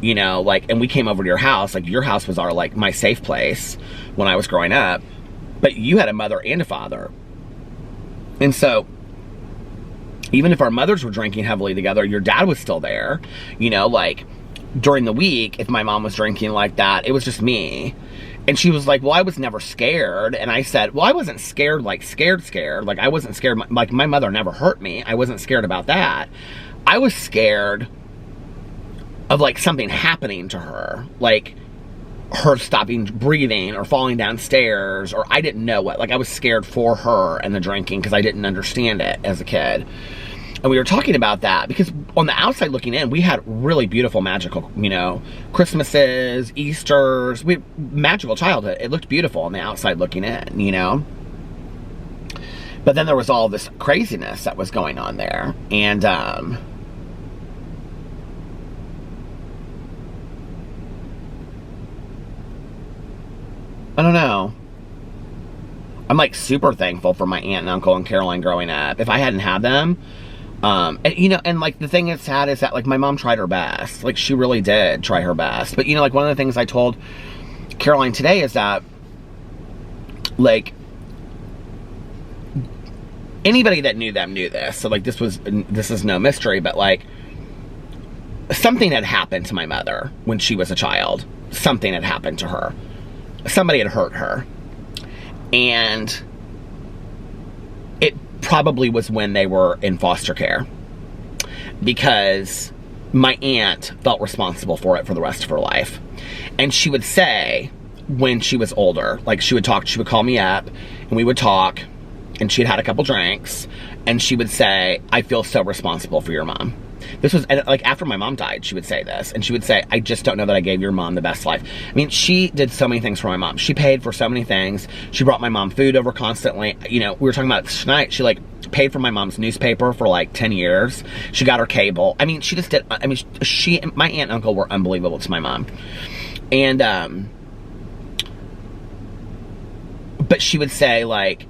you know, like, and we came over to your house. Like, your house was my safe place when I was growing up. But you had a mother and a father. And so, even if our mothers were drinking heavily together, your dad was still there. You know, like, during the week, if my mom was drinking like that, it was just me. And she was like, well, I was never scared. And I said, well, I wasn't scared, like scared. Like, I wasn't scared. Like, my mother never hurt me. I wasn't scared about that. I was scared of, like, something happening to her. Like, her stopping breathing or falling downstairs, or I didn't know what. Like, I was scared for her and the drinking because I didn't understand it as a kid. And we were talking about that because on the outside looking in, we had really beautiful, magical, you know, Christmases, Easters, magical childhood. It looked beautiful on the outside looking in, you know. But then there was all this craziness that was going on there. And, I don't know. I'm like super thankful for my aunt and uncle and Caroline growing up. If I hadn't had them, and, you know, and like the thing that's sad is that like my mom tried her best. Like, she really did try her best. But, you know, like one of the things I told Caroline today is that, like, anybody that knew them knew this. So like this is no mystery, but like something had happened to my mother when she was a child. Something had happened to her. Somebody had hurt her. And it probably was when they were in foster care, because my aunt felt responsible for it for the rest of her life. And she would say, when she was older, like she would call me up and we would talk, and she had had a couple drinks, and she would say, I feel so responsible for your mom. This was, like, after my mom died, she would say this. And she would say, I just don't know that I gave your mom the best life. I mean, she did so many things for my mom. She paid for so many things. She brought my mom food over constantly. You know, we were talking about it tonight. She, like, paid for my mom's newspaper for, like, 10 years. She got her cable. I mean, she just did, I mean, my aunt and uncle were unbelievable to my mom. And, but she would say, like,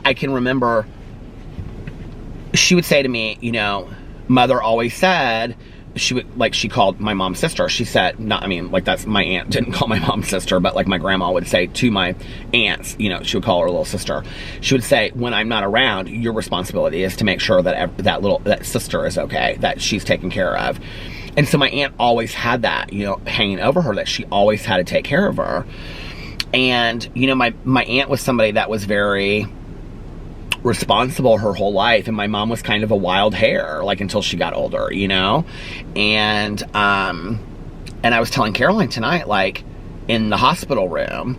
I can remember, she would say to me, you know, Mother always said, she called my mom's sister. She said, that's my aunt didn't call my mom sister, but like my grandma would say to my aunts, you know, she would call her little sister. She would say, when I'm not around, your responsibility is to make sure that that sister is okay, that she's taken care of. And so my aunt always had that, you know, hanging over her, that she always had to take care of her. And, you know, my aunt was somebody that was very responsible her whole life, and my mom was kind of a wild hare, like, until she got older, you know. And I was telling Caroline tonight, like, in the hospital room,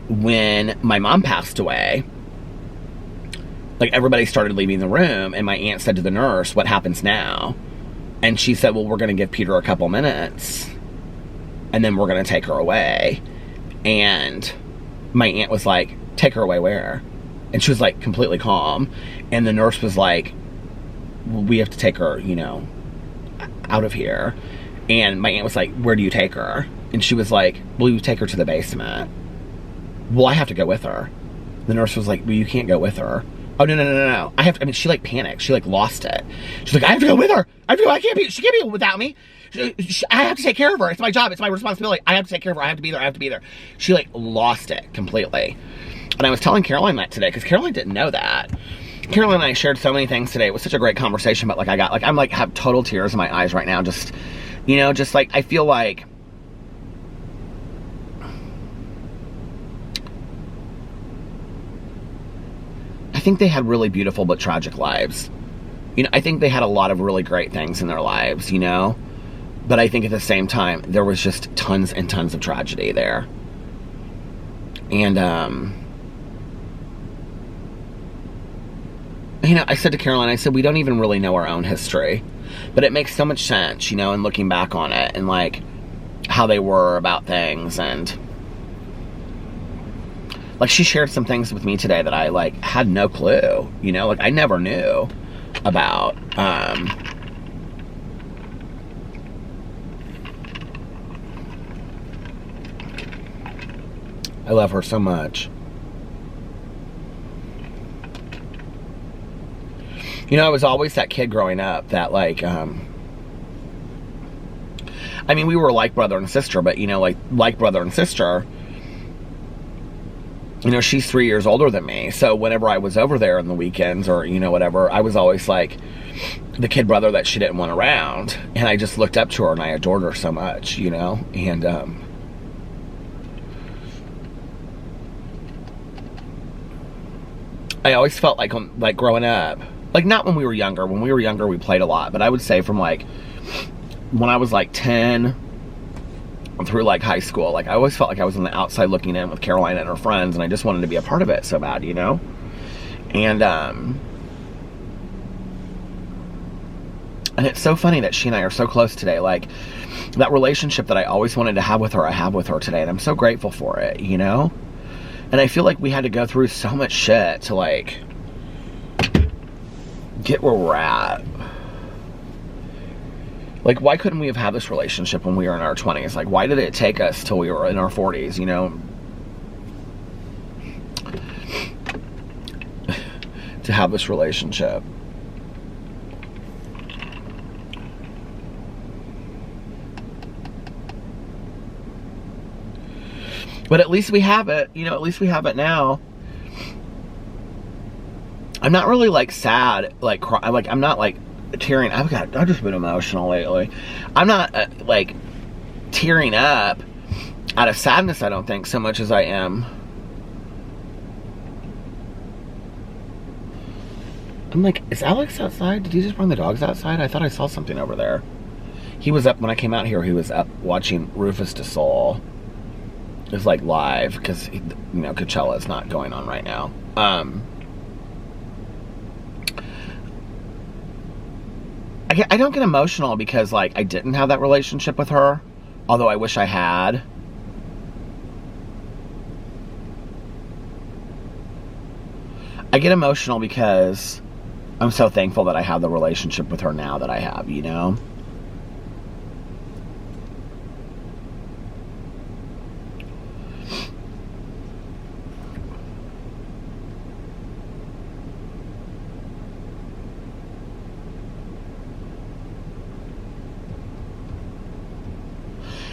when my mom passed away, like, everybody started leaving the room, and my aunt said to the nurse, "What happens now?" And she said, "Well, we're going to give Peter a couple minutes, and then we're going to take her away." And my aunt was like, "Take her away where?" And she was, like, completely calm. And the nurse was like, "Well, we have to take her, you know, out of here." And my aunt was like, "Where do you take her?" And she was like, "Well, you take her to the basement." "Well, I have to go with her." The nurse was like, "Well, you can't go with her." "Oh, no. I mean, she, like, panicked. She, like, lost it. She's like, "I have to go with her. She can't be without me. I have to take care of her. It's my job. It's my responsibility. I have to take care of her. I have to be there. She, like, lost it completely. And I was telling Caroline that today, because Caroline didn't know that. Caroline and I shared so many things today. It was such a great conversation, but, like, I'm, like, have total tears in my eyes right now. Just, you know, just, like, I feel like I think they had really beautiful but tragic lives. You know, I think they had a lot of really great things in their lives, you know? But I think at the same time, there was just tons and tons of tragedy there. And, you know, I said to Caroline, I said, we don't even really know our own history. But it makes so much sense, you know, in looking back on it and, like, how they were about things. And, like, she shared some things with me today that I, like, had no clue, you know? Like, I never knew about. I love her so much. You know, I was always that kid growing up that, like, I mean, we were like brother and sister, but, you know, like brother and sister, you know, she's 3 years older than me. So whenever I was over there on the weekends or, you know, whatever, I was always like the kid brother that she didn't want around. And I just looked up to her and I adored her so much, you know? And, I always felt like growing up, like, not when we were younger. When we were younger, we played a lot. But I would say from, like, when I was, like, 10 through, like, high school, like, I always felt like I was on the outside looking in with Caroline and her friends, and I just wanted to be a part of it so bad, you know? And it's so funny that she and I are so close today. Like, that relationship that I always wanted to have with her, I have with her today, and I'm so grateful for it, you know? And I feel like we had to go through so much shit to, like, get where we're at. Like, why couldn't we have had this relationship when we were in our 20s? Like, why did it take us till we were in our 40s, you know? To have this relationship. But at least we have it, you know, at least we have it now. I'm not really, like, sad, like, I'm not, like, tearing. I've just been emotional lately. I'm not, like, tearing up out of sadness, I don't think, so much as I am. I'm like, is Alex outside? Did he just bring the dogs outside? I thought I saw something over there. He was up, when I came out here, he was up watching Rufus Du Sol. It was, like, live, because, you know, Coachella is not going on right now. I don't get emotional because, like, I didn't have that relationship with her, although I wish I had. I get emotional because I'm so thankful that I have the relationship with her now that I have, you know?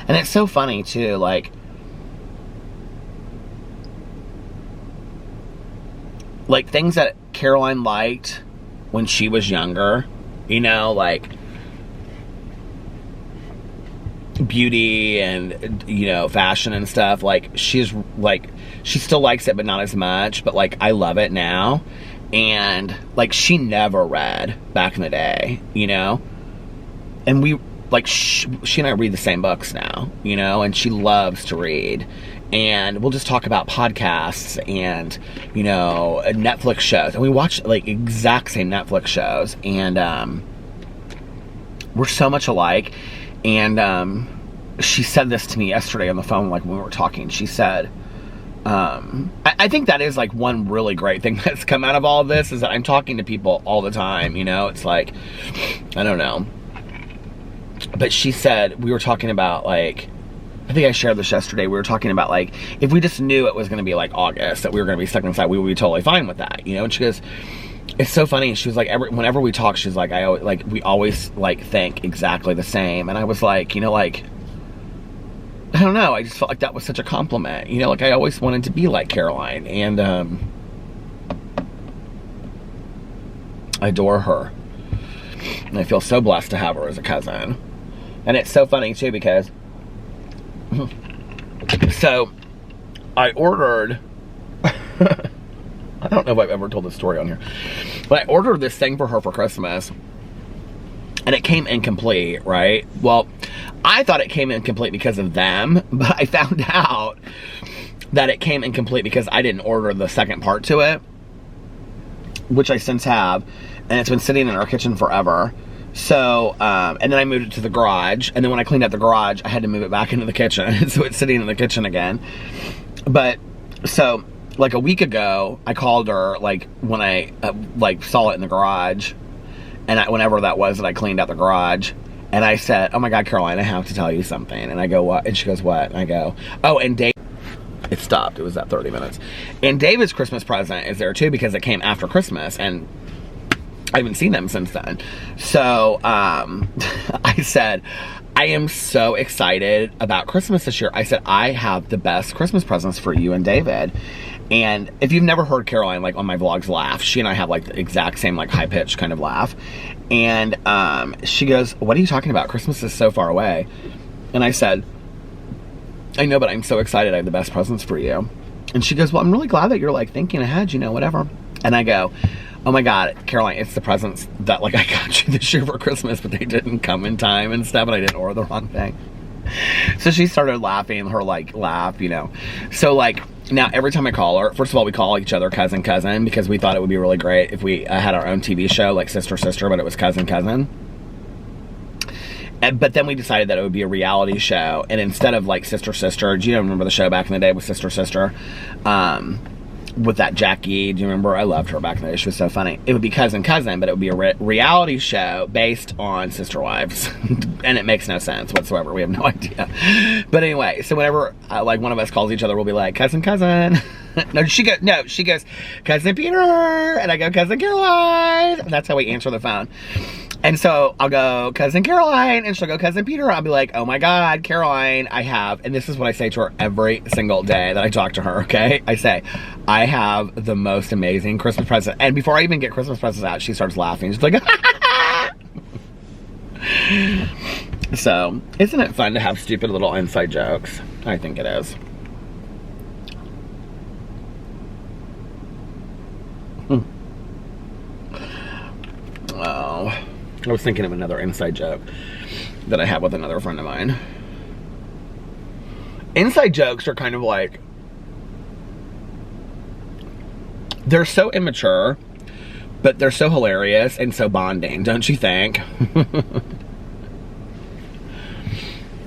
And it's so funny, too, like, things that Caroline liked when she was younger, you know, like, beauty and, you know, fashion and stuff, like, she's, like, she still likes it, but not as much, but, like, I love it now. And, like, she never read back in the day, you know? And we, like, she and I read the same books now, you know, and she loves to read. and we'll just talk about podcasts and, you know, Netflix shows. And we watch like exact same Netflix shows, and we're so much alike. And she said this to me yesterday on the phone, like when we were talking. She said, I think that is like one really great thing that's come out of all of this, is that I'm talking to people all the time, you know. It's like, I don't know. But she said, we were talking about, like, I think I shared this yesterday, we were talking about, like, if we just knew it was going to be like August, that we were going to be stuck inside, we would be totally fine with that, you know. And she goes, it's so funny. She was like, whenever we talk, she's like, we always like think exactly the same. And I was like, you know, like, I don't know, I just felt like that was such a compliment, you know. Like, I always wanted to be like Caroline, and I adore her, and I feel so blessed to have her as a cousin. And it's so funny too, because so I ordered I don't know if I've ever told this story on here, but I ordered this thing for her for Christmas, and it came incomplete, right? Well, I thought it came incomplete because of them, but I found out that it came incomplete because I didn't order the second part to it, which I since have, and it's been sitting in our kitchen forever. So, and then I moved it to the garage, and then when I cleaned out the garage, I had to move it back into the kitchen, so it's sitting in the kitchen again. But, so, like a week ago, I called her, like, when I, like, saw it in the garage, and whenever that was that I cleaned out the garage, and I said, oh my God, Caroline, I have to tell you something. And I go, what? And she goes, what? And I go, oh, and Dave, it stopped. It was at 30 minutes. And David's Christmas present is there too, because it came after Christmas, and I haven't seen them since then. So, I said, I am so excited about Christmas this year. I said, I have the best Christmas presents for you and David. And if you've never heard Caroline, like, on my vlogs laugh, she and I have, like, the exact same, like, high-pitched kind of laugh. And she goes, what are you talking about? Christmas is so far away. And I said, I know, but I'm so excited. I have the best presents for you. And she goes, well, I'm really glad that you're, like, thinking ahead, you know, whatever. And I go, oh my God, Caroline, it's the presents that, like, I got you this year for Christmas, but they didn't come in time and stuff, and I didn't order the wrong thing. So she started laughing, her, like, laugh, you know. So, like, now every time I call her, first of all, we call each other cousin, because we thought it would be really great if we had our own TV show, like Sister, but it was cousin. But then we decided that it would be a reality show, and instead of, like, Sister, do you remember the show back in the day with Sister? With that Jackie, do you remember? I loved her back in the day. She was so funny. It would be cousin, but it would be a reality show based on sister wives. And it makes no sense whatsoever. We have no idea. But anyway, so whenever, like, one of us calls each other, we'll be like, cousin. She goes, Cousin Peter. And I go, Cousin Caroline. And that's how we answer the phone. And so I'll go, Cousin Caroline, and she'll go, Cousin Peter. I'll be like, oh my God, Caroline, I have, and this is what I say to her every single day that I talk to her, okay? I say, I have the most amazing Christmas present. And before I even get Christmas presents out, she starts laughing. She's like, so, isn't it fun to have stupid little inside jokes? I think it is. Oh, I was thinking of another inside joke that I have with another friend of mine. Inside jokes are kind of like, they're so immature, but they're so hilarious and so bonding, don't you think?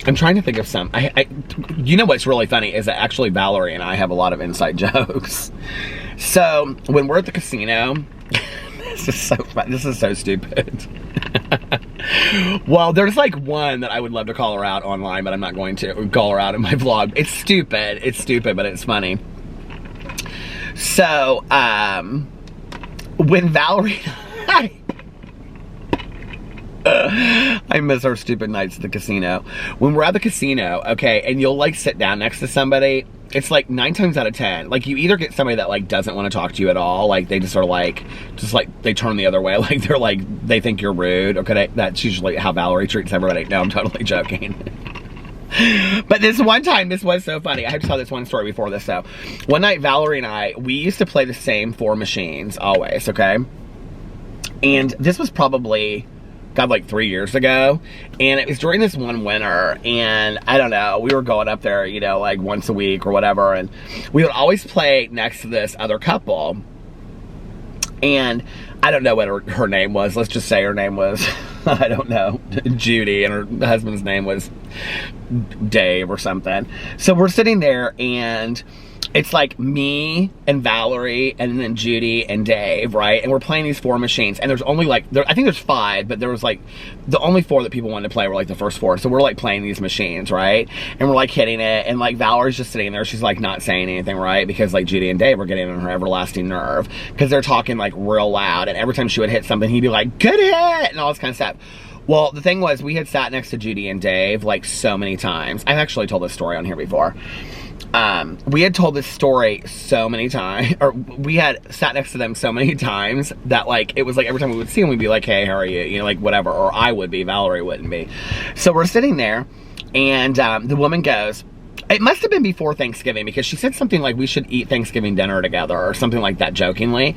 I'm trying to think of some. You know what's really funny is that actually Valerie and I have a lot of inside jokes. So when we're at the casino, this is so fun. This is so stupid. Well, there's like one that I would love to call her out online, but I'm not going to call her out in my vlog. It's stupid, but it's funny. So, when Valerie and I miss our stupid nights at the casino. When we're at the casino, okay, and you'll like sit down next to somebody, it's like 9 times out of 10, like you either get somebody that like doesn't want to talk to you at all, like they just are like, they turn the other way, like they're like, they think you're rude, okay, that's usually how Valerie treats everybody. No, I'm totally joking. But this one time, this was so funny. I have to tell this one story before this though. One night, Valerie and I, we used to play the same 4 machines always, okay? And this was probably God, like 3 years ago. And it was during this one winter, and I don't know, we were going up there, you know, like once a week or whatever, and we would always play next to this other couple. And I don't know what her name was. Let's just say her name was, I don't know, Judy, and her husband's name was Dave or something. So we're sitting there, and it's like me and Valerie and then Judy and Dave, right? And we're playing these 4 machines, and there's only like, I think there's 5, but there was like, the only 4 that people wanted to play were like the first 4. So we're like playing these machines, right? And we're like hitting it, and like Valerie's just sitting there, she's like not saying anything, right? Because like Judy and Dave were getting on her everlasting nerve, because they're talking like real loud, and every time she would hit something, he'd be like, good hit, and all this kind of stuff. Well, the thing was, we had sat next to Judy and Dave like so many times. I've actually told this story on here before. We had told this story so many times, or we had sat next to them so many times that like, it was like every time we would see them, we'd be like, hey, how are you? You know, like whatever, or I would be, Valerie wouldn't be. So we're sitting there, and the woman goes, it must have been before Thanksgiving, because she said something like we should eat Thanksgiving dinner together or something like that jokingly.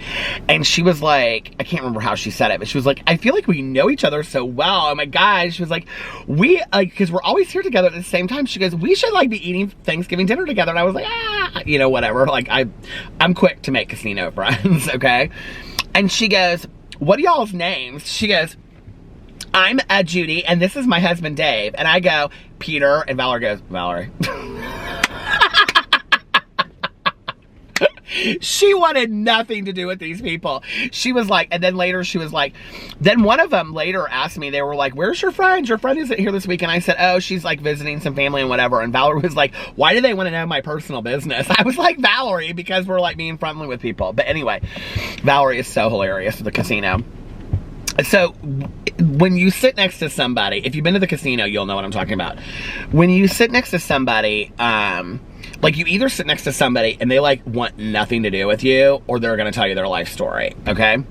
And she was like, I can't remember how she said it, but she was like, I feel like we know each other so well. Oh my God. She was like, we, like, because we're always here together at the same time. She goes, we should like be eating Thanksgiving dinner together. And I was like, you know, whatever. Like I'm quick to make casino friends. Okay. And she goes, what are y'all's names? She goes, I'm Judy, and this is my husband, Dave. And I go, Peter, and Valerie goes, Valerie. She wanted nothing to do with these people. She was like, and then later she was like, then one of them later asked me, they were like, where's your friend? Your friend isn't here this week. And I said, oh, she's like visiting some family and whatever. And Valerie was like, why do they want to know my personal business? I was like, Valerie, because we're like being friendly with people. But anyway, Valerie is so hilarious at the casino. So when you sit next to somebody, if you've been to the casino, you'll know what I'm talking about. When you sit next to somebody, like you either sit next to somebody and they like want nothing to do with you, or they're going to tell you their life story. Okay.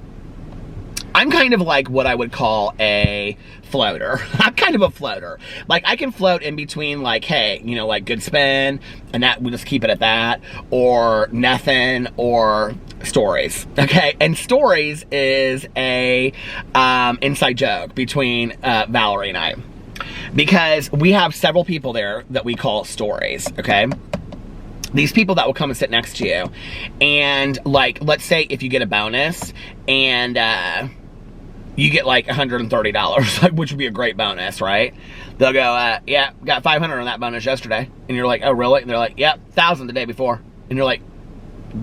I'm kind of like what I would call a floater. I'm kind of a floater. Like I can float in between like, hey, you know, like good spin, and that we'll just keep it at that, or nothing, or stories. Okay. And stories is a inside joke between Valerie and I, because we have several people there that we call stories. Okay. These people that will come and sit next to you, and like, let's say if you get a bonus and you get like $130, like, which would be a great bonus, right? They'll go, yeah, got 500 on that bonus yesterday. And you're like, oh, really? And they're like, yep, 1,000 the day before. And you're like,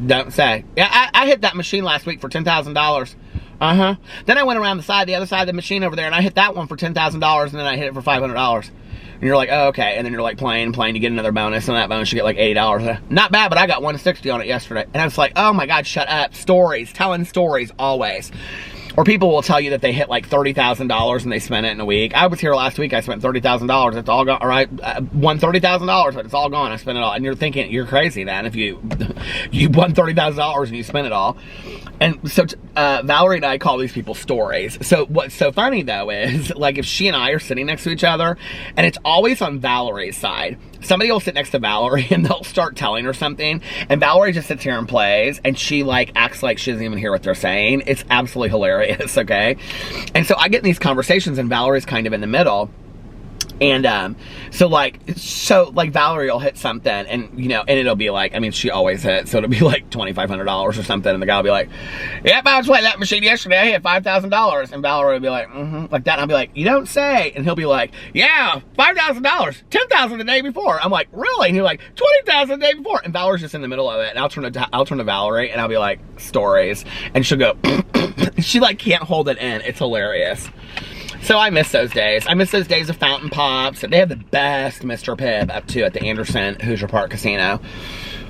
don't say. Yeah, I hit that machine last week for $10,000. Uh-huh. Then I went around the other side of the machine over there, and I hit that one for $10,000, and then I hit it for $500. And you're like, oh, okay. And then you're like playing, you get another bonus, and that bonus you get like $80. Not bad, but I got 160 on it yesterday. And I was like, oh my God, shut up. Stories, telling stories always. Or people will tell you that they hit like $30,000 and they spent it in a week. I was here last week, I spent $30,000. It's all gone, all right? Won $30,000, but it's all gone. I spent it all. And you're thinking, you're crazy then if you won $30,000 and you spent it all. And so Valerie and I call these people stories. So what's so funny though is, like, if she and I are sitting next to each other, and it's always on Valerie's side. Somebody will sit next to Valerie and they'll start telling her something, and Valerie just sits here and plays, and she like acts like she doesn't even hear what they're saying. It's absolutely hilarious, okay? And so I get in these conversations, and Valerie's kind of in the middle. And so like Valerie will hit something, and you know, and it'll be like, I mean, she always hits, so it'll be like $2,500 or something, and the guy will be like, yep, I was playing that machine yesterday, I hit $5,000, and Valerie will be like, like that, and I'll be like, you don't say, and he'll be like, yeah, $5,000, $10,000 the day before. I'm like, really? And he's like, $20,000 the day before, and Valerie's just in the middle of it, and I'll turn to Valerie, and I'll be like, stories, and she'll go, she like can't hold it in. It's hilarious. So I miss those days. I miss those days of fountain pops. They have the best Mr. Pibb up to at the Anderson Hoosier Park Casino.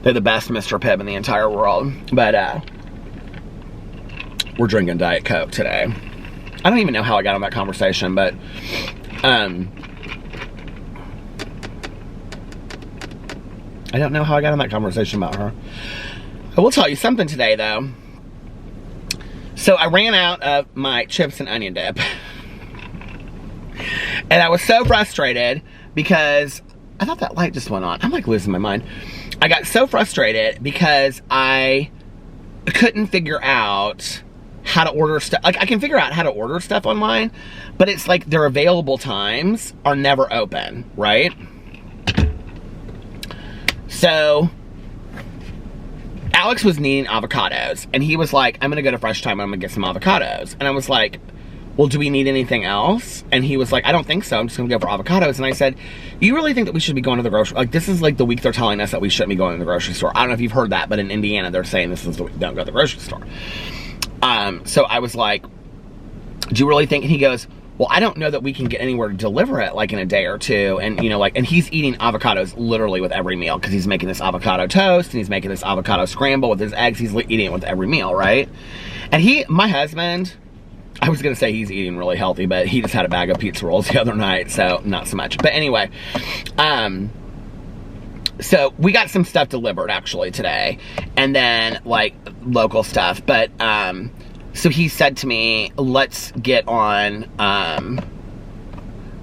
They're the best Mr. Pibb in the entire world. But we're drinking Diet Coke today. I don't even know how I got on that conversation, but I don't know how I got on that conversation about her. I will tell you something today though. So I ran out of my chips and onion dip. And I was so frustrated because I thought that light just went on. I'm like losing my mind. I got so frustrated because I couldn't figure out how to order stuff. Like, I can figure out how to order stuff online, but it's like their available times are never open, right? So Alex was needing avocados, and he was like, I'm gonna go to Fresh Time, I'm gonna get some avocados. And I was like, well, do we need anything else? And he was like, I don't think so, I'm just gonna go for avocados. And I said, you really think that we should be going to the grocery, like, this is like the week they're telling us that we shouldn't be going to the grocery store. I don't know if you've heard that, but in Indiana, they're saying this is the week, don't go to the grocery store. So I was like, do you really think? And he goes, well, I don't know that we can get anywhere to deliver it, like, in a day or two. And, you know, like, and he's eating avocados literally with every meal, because he's making this avocado toast, and he's making this avocado scramble with his eggs. He's eating it with every meal, right? And my husband, I was gonna say he's eating really healthy, but he just had a bag of pizza rolls the other night, so not so much. But anyway, so we got some stuff delivered actually today, and then like local stuff. But so he said to me, let's get on,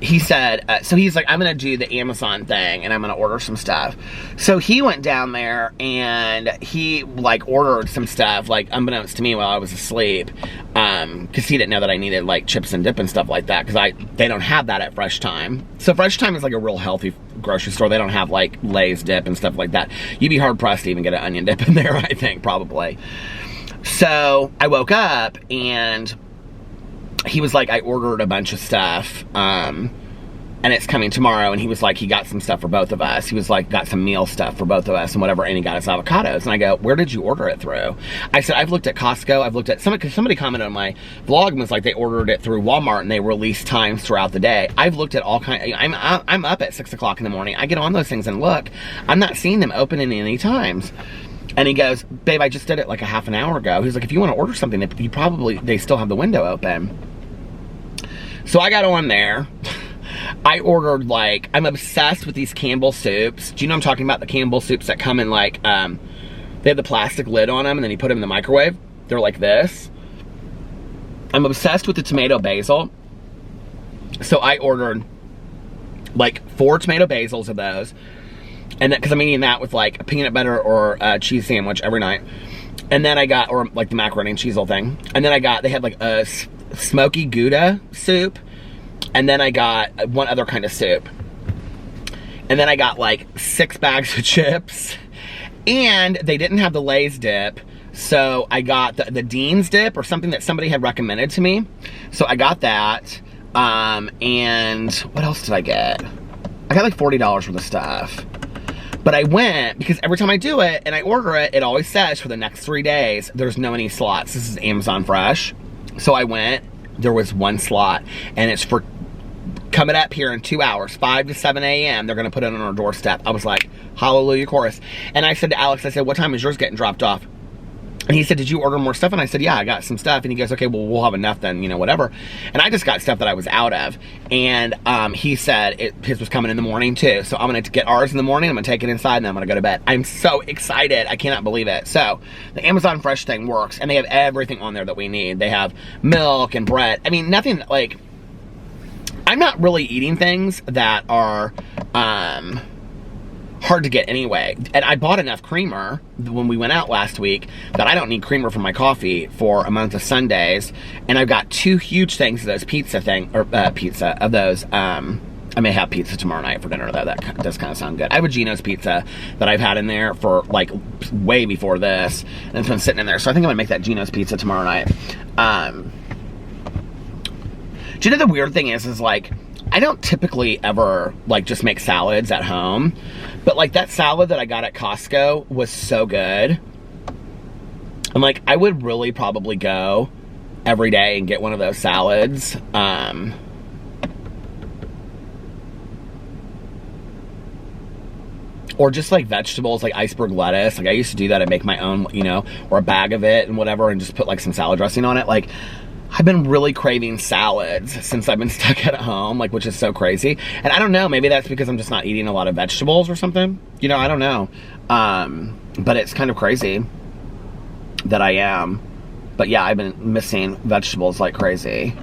he said, so he's like, I'm gonna do the Amazon thing and I'm gonna order some stuff. So he went down there and he like ordered some stuff, like unbeknownst to me while I was asleep, because he didn't know that I needed like chips and dip and stuff like that, because they don't have that at Fresh Time. So Fresh Time is like a real healthy grocery store. They don't have like Lay's dip and stuff like that. You'd be hard pressed to even get an onion dip in there, I think, probably. So I woke up and he was like, I ordered a bunch of stuff, and it's coming tomorrow. And he was like, he got some stuff for both of us. He was like, got some meal stuff for both of us and whatever, and he got us avocados. And I go, where did you order it through? I said, I've looked at Costco, I've looked at, somebody commented on my vlog and was like, they ordered it through Walmart and they release times throughout the day. I've looked at all kinds, I'm up at 6 o'clock in the morning. I get on those things and look, I'm not seeing them open in any times. And he goes, babe, I just did it like a half an hour ago. He's like, if you want to order something, they still have the window open. So I got on there. I ordered, like, I'm obsessed with these Campbell soups. Do you know what I'm talking about? The Campbell soups that come in, like, they have the plastic lid on them, and then you put them in the microwave. They're like this. I'm obsessed with the tomato basil. So I ordered, like, 4 tomato basils of those. And then, because I'm eating that with, like, a peanut butter or a cheese sandwich every night. And then I got, or, like, the macaroni and cheese whole thing. And then I got, they had, like, a smoky Gouda soup, and then I got one other kind of soup, and then I got like 6 bags of chips, and they didn't have the Lay's dip, so I got the Dean's dip, or something that somebody had recommended to me, so I got that, and what else did I get? I got like $40 worth of stuff. But I went, because every time I do it and I order it, it always says for the next 3 days, there's no any slots. This is Amazon Fresh. So I went, there was 1 slot, and it's for coming up here in 2 hours, 5 to 7 a.m. They're gonna put it on our doorstep. I was like, hallelujah chorus. And I said to Alex, I said, what time is yours getting dropped off? And he said, did you order more stuff? And I said, yeah, I got some stuff. And he goes, okay, well, we'll have enough then, you know, whatever. And I just got stuff that I was out of. And he said his was coming in the morning too. So I'm going to get ours in the morning. I'm going to take it inside, and then I'm going to go to bed. I'm so excited. I cannot believe it. So the Amazon Fresh thing works, and they have everything on there that we need. They have milk and bread. I mean, nothing like, I'm not really eating things that are, hard to get anyway. And I bought enough creamer when we went out last week that I don't need creamer for my coffee for a month of Sundays. And I've got 2 huge things of those I may have pizza tomorrow night for dinner, though. That does kind of sound good. I have a Geno's pizza that I've had in there for like way before this, and it's been sitting in there. So I think I'm gonna make that Geno's pizza tomorrow night. Do you know the weird thing is like, I don't typically ever like just make salads at home, but like that salad that I got at Costco was so good. I'm like, I would really probably go every day and get one of those salads. Or just like vegetables, like iceberg lettuce. Like I used to do that and make my own, you know, or a bag of it and whatever, and just put like some salad dressing on it. Like, I've been really craving salads since I've been stuck at home, like, which is so crazy. And I don't know, maybe that's because I'm just not eating a lot of vegetables or something. You know, I don't know. But it's kind of crazy that I am. But yeah, I've been missing vegetables like crazy.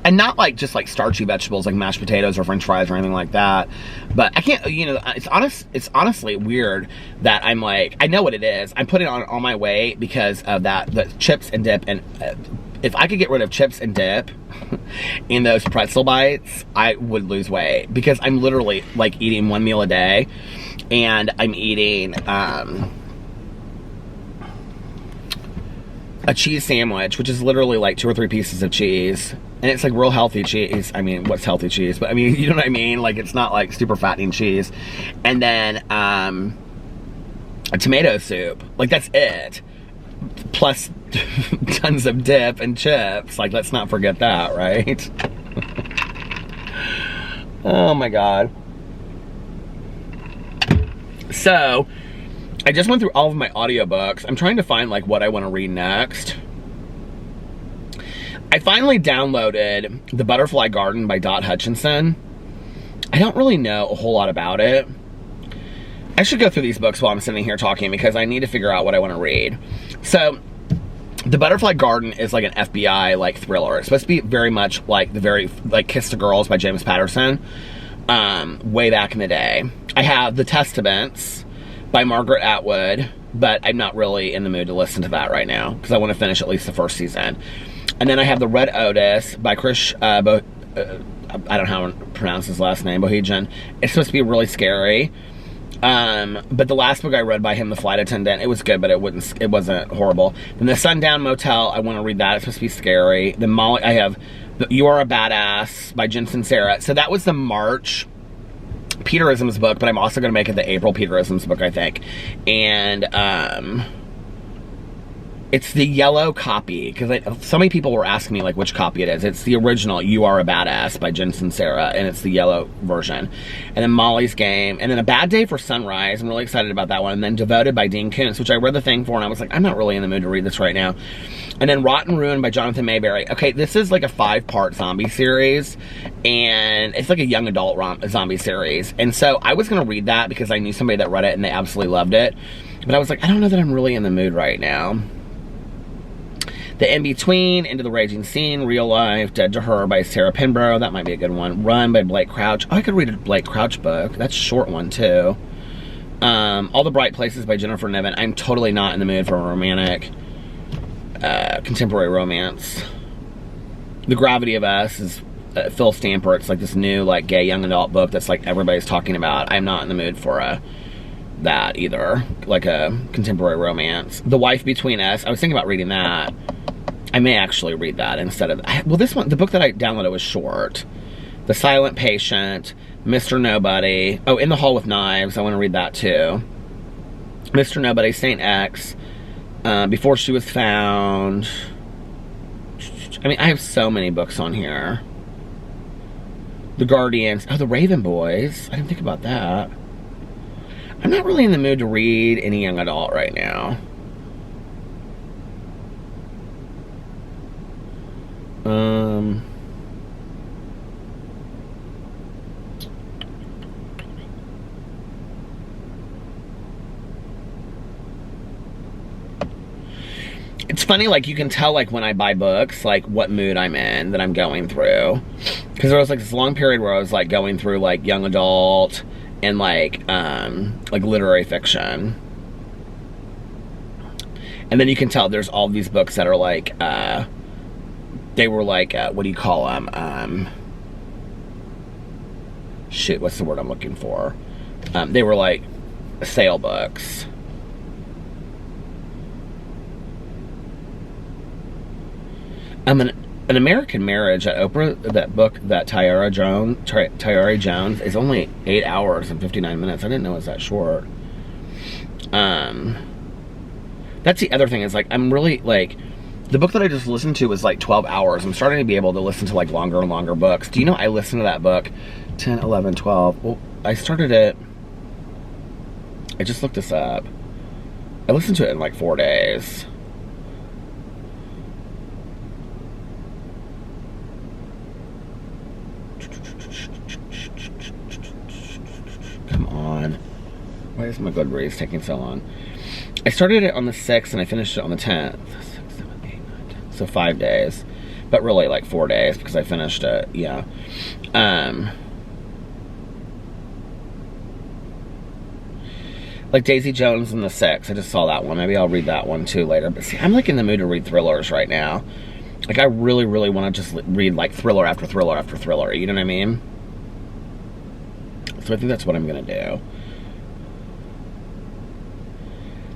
And not like just like starchy vegetables like mashed potatoes or french fries or anything like that. But I can't, you know, it's honestly weird that I'm like, I know what it is. I'm putting on all my weight because of that, the chips and dip. And if I could get rid of chips and dip in those pretzel bites, I would lose weight, because I'm literally like eating one meal a day, and I'm eating a cheese sandwich, which is literally like 2 or 3 pieces of cheese. And it's like real healthy cheese. I mean, what's healthy cheese? But I mean, you know what I mean? Like, it's not like super fattening cheese. And then a tomato soup. Like, that's it. Plus tons of dip and chips. Like, let's not forget that, right? Oh my God. So, I just went through all of my audiobooks. I'm trying to find like what I want to read next. I finally downloaded The Butterfly Garden by Dot Hutchinson. I don't really know a whole lot about it. I should go through these books while I'm sitting here talking, because I need to figure out what I want to read. So, The Butterfly Garden is like an FBI like thriller. It's supposed to be very much like Kiss the Girls by James Patterson, way back in the day. I have The Testaments by Margaret Atwood, but I'm not really in the mood to listen to that right now, because I want to finish at least the first season. And then I have The Red Otis by Chris, I don't know how to pronounce his last name, Bohejian. It's supposed to be really scary. But the last book I read by him, The Flight Attendant, it was good, but it wasn't horrible. Then The Sundown Motel, I want to read that. It's supposed to be scary. Then Molly, I have You Are a Badass by Jensen Sarah. So that was the March Peterisms book, but I'm also going to make it the April Peterisms book, I think. And it's the yellow copy, because so many people were asking me like which copy it is. It's the original You Are a Badass by Jensen Sarah, and it's the yellow version. And then Molly's Game, and then A Bad Day for Sunrise. I'm really excited about that one. And then Devoted by Dean Koontz, which I read the thing for, and I was like, I'm not really in the mood to read this right now. And then Rotten Ruin by Jonathan Mayberry. Okay, this is like a 5-part zombie series, and it's like a young adult zombie series. And so I was going to read that because I knew somebody that read it and they absolutely loved it. But I was like, I don't know that I'm really in the mood right now. The In-Between, Into the Raging Scene, Real Life, Dead to Her by Sarah Pinborough. That might be a good one. Run by Blake Crouch. Oh, I could read a Blake Crouch book. That's a short one, too. All the Bright Places by Jennifer Niven. I'm totally not in the mood for a romantic contemporary romance. The Gravity of Us is Phil Stamper. It's like this new like gay young adult book that's like everybody's talking about. I'm not in the mood for that either. Like a contemporary romance. The Wife Between Us. I was thinking about reading that. I may actually read that instead of... Well, this one, the book that I downloaded was short. The Silent Patient, Mr. Nobody. Oh, In the Hall with Knives. I want to read that too. Mr. Nobody, Saint X, Before She Was Found. I mean, I have so many books on here. The Guardians. Oh, The Raven Boys. I didn't think about that. I'm not really in the mood to read any young adult right now. It's funny, like, you can tell, like, when I buy books, like, what mood I'm in, that I'm going through. Because there was, like, this long period where I was, like, going through, like, young adult and, like literary fiction. And then you can tell there's all these books that are, like, they were, like, what do you call them? Shit, what's the word I'm looking for? They were, like, sale books. An American Marriage, that book that Tayari Jones is only 8 hours and 59 minutes. I didn't know it was that short. That's the other thing, is like, I'm really, like, the book that I just listened to was like 12 hours. I'm starting to be able to listen to like longer and longer books. Do you know I listened to that book 10, 11, 12. Well, I started it, I just looked this up. I listened to it in like 4 days. Come on. Why is my Goodreads taking so long? I started it on the 6th and I finished it on the 10th. 6, 7, 8, 9, 10. So 5 days. But really like 4 days because I finished it, yeah. Like Daisy Jones and the Six. I just saw that one. Maybe I'll read that one too later. But see, I'm like in the mood to read thrillers right now. Like I really, really want to just read like thriller after thriller after thriller. You know what I mean? So I think that's what I'm going to do.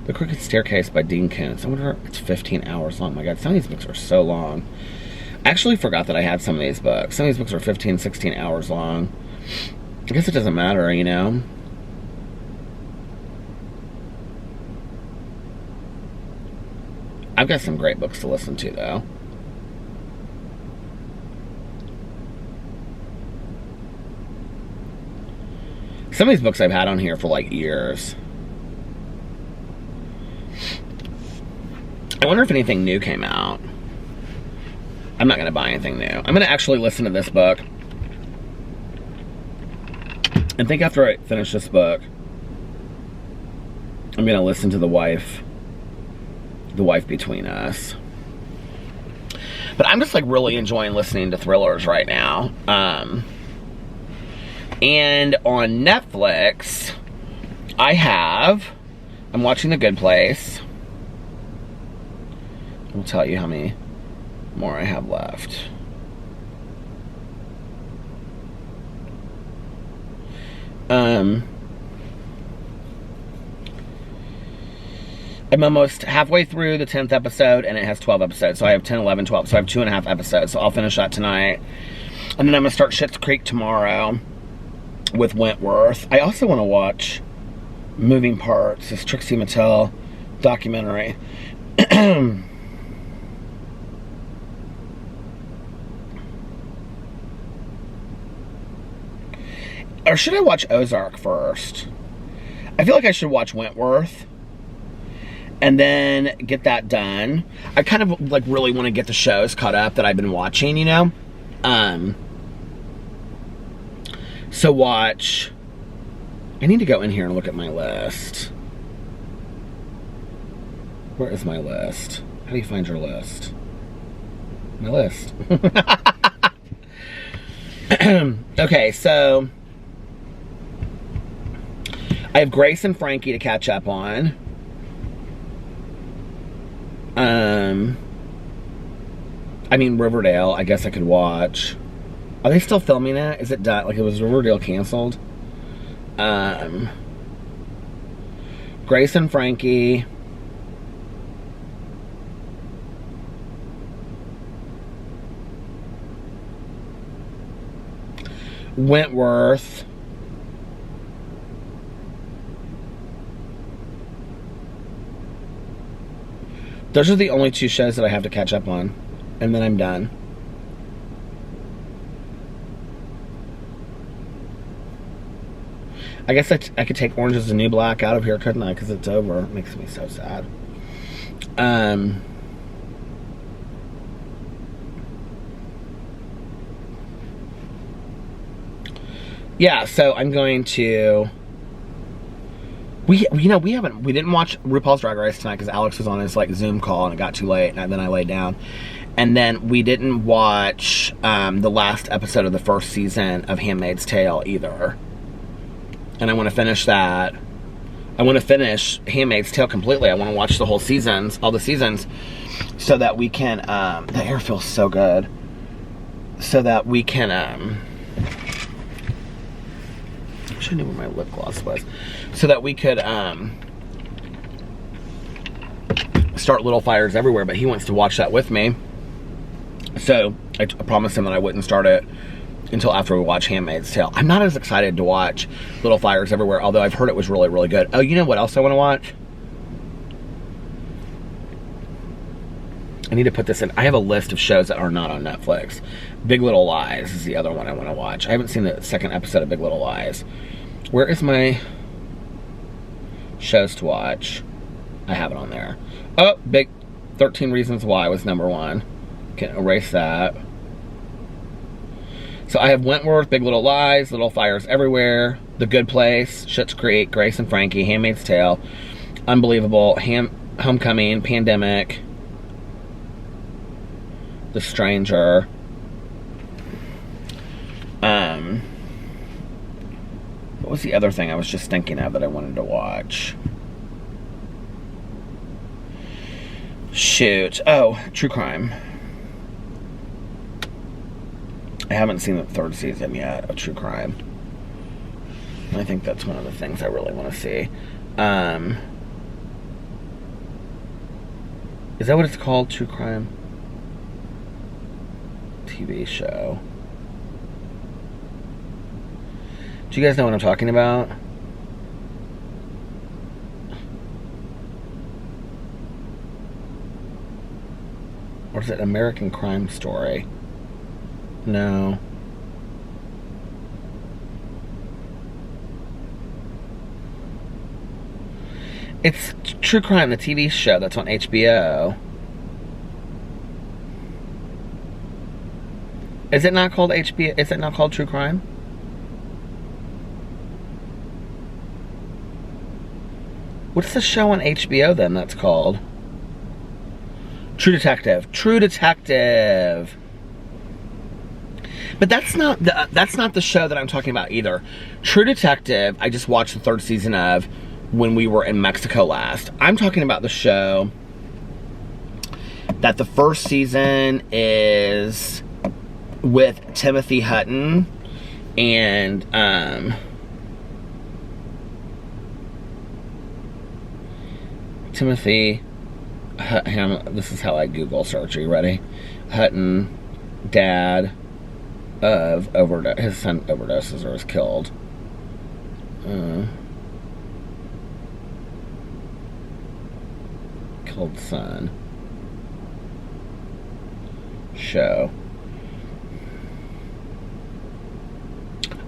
The Crooked Staircase by Dean Koontz. I wonder if it's 15 hours long. My God, some of these books are so long. I actually forgot that I had some of these books. Some of these books are 15, 16 hours long. I guess it doesn't matter, you know? I've got some great books to listen to, though. Some of these books I've had on here for like years. I wonder if anything new came out. I'm not going to buy anything new. I'm going to actually listen to this book. And think after I finish this book, I'm going to listen to The Wife Between Us. But I'm just like really enjoying listening to thrillers right now. And on Netflix, I'm watching The Good Place. I'll tell you how many more I have left. I'm almost halfway through the 10th episode, and it has 12 episodes. So I have 10, 11, 12. So I have 2.5 episodes. So I'll finish that tonight. And then I'm going to start Schitt's Creek tomorrow with Wentworth. I also want to watch Moving Parts, this Trixie Mattel documentary. Or should I watch Ozark first? I feel like I should watch Wentworth and then get that done. I kind of like really want to get the shows caught up that I've been watching, you know? So watch... I need to go in here and look at my list. Where is my list? How do you find your list? My list. Okay, so... I have Grace and Frankie to catch up on. I mean, Riverdale, I guess I could watch. Are they still filming it? Is it done? Like, was Riverdale canceled? Grace and Frankie. Wentworth. Those are the only two shows that I have to catch up on. And then I'm done. I guess I could take Orange is the New Black out of here, couldn't I? Because it's over. It makes me so sad. Yeah, so I'm going to... We didn't watch RuPaul's Drag Race tonight because Alex was on his like Zoom call and it got too late, and then I laid down. And then we didn't watch the last episode of the first season of Handmaid's Tale either. And I want to finish that. I want to finish Handmaid's Tale completely. I want to watch the whole seasons, all the seasons, so that we can, the air feels so good. So that we can, I wish I knew where my lip gloss was. So that we could, start Little Fires Everywhere, but he wants to watch that with me. So I promised him that I wouldn't start it until after we watch Handmaid's Tale. I'm not as excited to watch Little Fires Everywhere, although I've heard it was really, really good. Oh, you know what else I want to watch? I need to put this in. I have a list of shows that are not on Netflix. Big Little Lies is the other one I want to watch. I haven't seen the second episode of Big Little Lies. Where is my shows to watch? I have it on there. Oh, 13 Reasons Why was number 1. Can erase that. So I have Wentworth, Big Little Lies, Little Fires Everywhere, The Good Place, Schitt's Creek, Grace and Frankie, Handmaid's Tale, Unbelievable, Homecoming, Pandemic, The Stranger. What was the other thing I was just thinking of that I wanted to watch? Shoot. Oh, true crime. I haven't seen the 3rd season yet of True Crime. I think that's one of the things I really want to see. Is that what it's called? True Crime? TV show. Do you guys know what I'm talking about? Or is it American Crime Story? No. It's True Crime, the TV show that's on HBO. Is it not called HBO? Is it not called True Crime? What's the show on HBO then that's called? True Detective. True Detective. But that's not the show that I'm talking about either. True Detective, I just watched the 3rd season of when we were in Mexico last. I'm talking about the show that the 1st season is with Timothy Hutton and Timothy this is how I Google search. Are you ready? Hutton, dad of overdose. His son overdoses or is killed. Killed son. Show.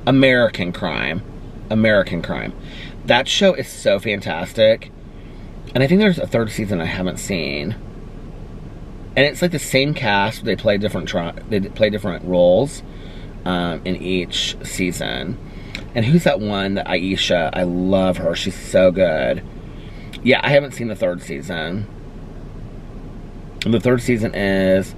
American Crime. American Crime. That show is so fantastic. And I think there's a 3rd season I haven't seen. And it's like the same cast. They play different roles in each season. And who's that one? That Aisha. I love her. She's so good. Yeah, I haven't seen the 3rd season. And the 3rd season is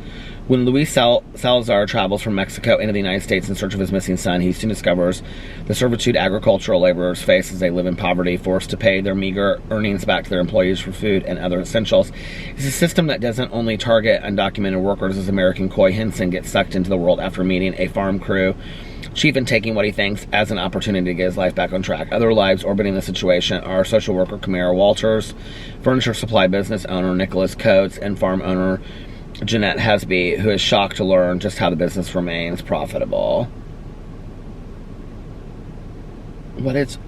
when Luis Salazar travels from Mexico into the United States in search of his missing son. He soon discovers the servitude agricultural laborers face as they live in poverty, forced to pay their meager earnings back to their employees for food and other essentials. It's a system that doesn't only target undocumented workers, as American Coy Henson gets sucked into the world after meeting a farm crew chief and taking what he thinks as an opportunity to get his life back on track. Other lives orbiting the situation are social worker Camara Walters, furniture supply business owner Nicholas Coates, and farm owner Jeanette Hesby, who is shocked to learn just how the business remains profitable. What is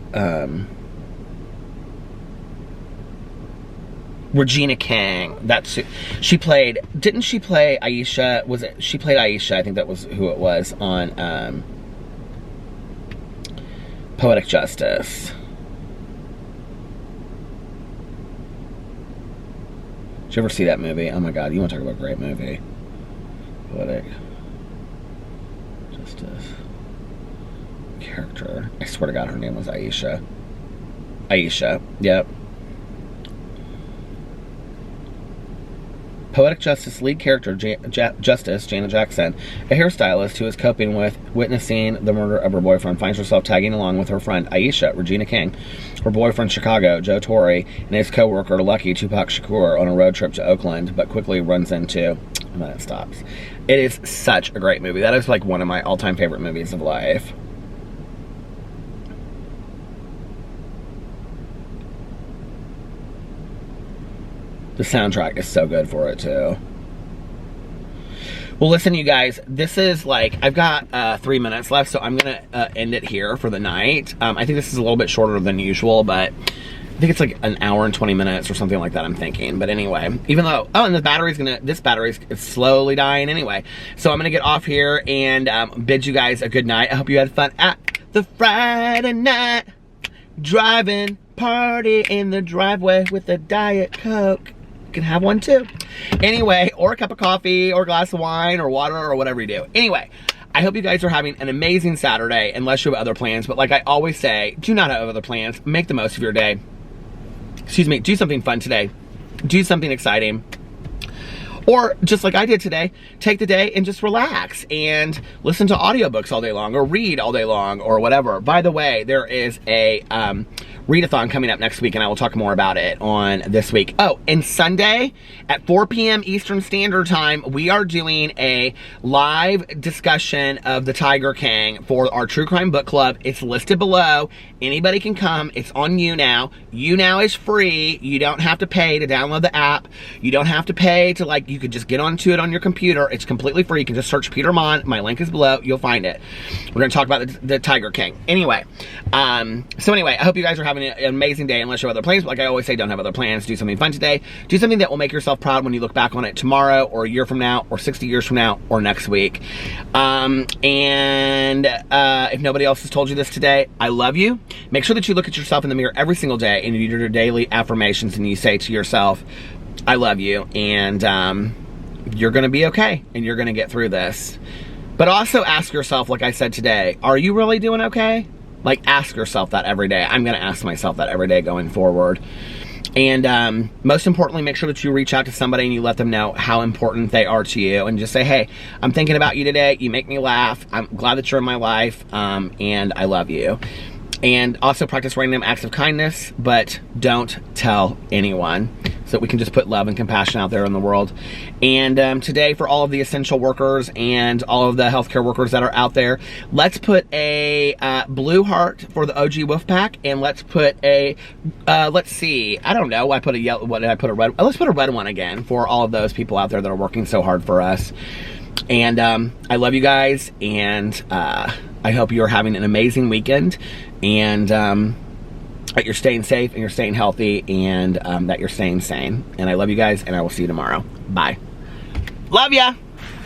Regina King? That's she played. Didn't she play Aisha? Was it she played Aisha? I think that was who it was on Poetic Justice. Did you ever see that movie? Oh my god, you want to talk about a great movie. Poetic Justice. Character. I swear to god her name was Aisha. Aisha, yep. Poetic Justice lead character Justice, Janet Jackson, a hairstylist who is coping with witnessing the murder of her boyfriend, finds herself tagging along with her friend Aisha, Regina King, her boyfriend Chicago, Joe Torre, and his co-worker Lucky Tupac Shakur on a road trip to Oakland, but quickly runs into, and then it stops. It is such a great movie. That is like one of my all-time favorite movies of life. The soundtrack is so good for it, too. Well, listen, you guys, this is like, I've got 3 minutes left, so I'm going to end it here for the night. I think this is a little bit shorter than usual, but I think it's like an hour and 20 minutes or something like that, I'm thinking. But anyway, even though, oh, and this battery is slowly dying anyway. So I'm going to get off here and bid you guys a good night. I hope you had fun at the Friday night driving party in the driveway with a Diet Coke. You can have one too. Anyway, or a cup of coffee, or a glass of wine, or water, or whatever you do. Anyway, I hope you guys are having an amazing Saturday, unless you have other plans. But like I always say, do not have other plans. Make the most of your day. Excuse me, do something fun today. Do something exciting. Or just like I did today, take the day and just relax and listen to audiobooks all day long or read all day long or whatever. By the way, there is a readathon coming up next week, and I will talk more about it on this week. Oh, and Sunday at 4 p.m. Eastern Standard Time, we are doing a live discussion of The Tiger King for our True Crime Book Club. It's listed below. Anybody can come. It's on YouNow. YouNow is free. You don't have to pay to download the app. You don't have to pay to, like, you could just get onto it on your computer. It's completely free. You can just search Peter Monn. My link is below. You'll find it. We're going to talk about the Tiger King. Anyway, so anyway, I hope you guys are having an amazing day, unless you have other plans. But like I always say, don't have other plans. Do something fun today. Do something that will make yourself proud when you look back on it tomorrow or a year from now or 60 years from now or next week. If nobody else has told you this today, I love you. Make sure that you look at yourself in the mirror every single day and you do your daily affirmations and you say to yourself, I love you, and you're going to be okay and you're going to get through this. But also ask yourself, like I said today, are you really doing okay? Like, ask yourself that every day. I'm going to ask myself that every day going forward. And most importantly, make sure that you reach out to somebody and you let them know how important they are to you. And just say, hey, I'm thinking about you today. You make me laugh. I'm glad that you're in my life. And I love you. And also practice random acts of kindness, but don't tell anyone, so that we can just put love and compassion out there in the world. And today, for all of the essential workers and all of the healthcare workers that are out there, let's put a blue heart for the OG Wolfpack, and let's put a, let's see, I don't know, I put a yellow, what did I put a red, let's put a red one again for all of those people out there that are working so hard for us. And I love you guys, and I hope you're having an amazing weekend, and that you're staying safe and you're staying healthy, and that you're staying sane. And I love you guys, and I will see you tomorrow. Bye. Love ya!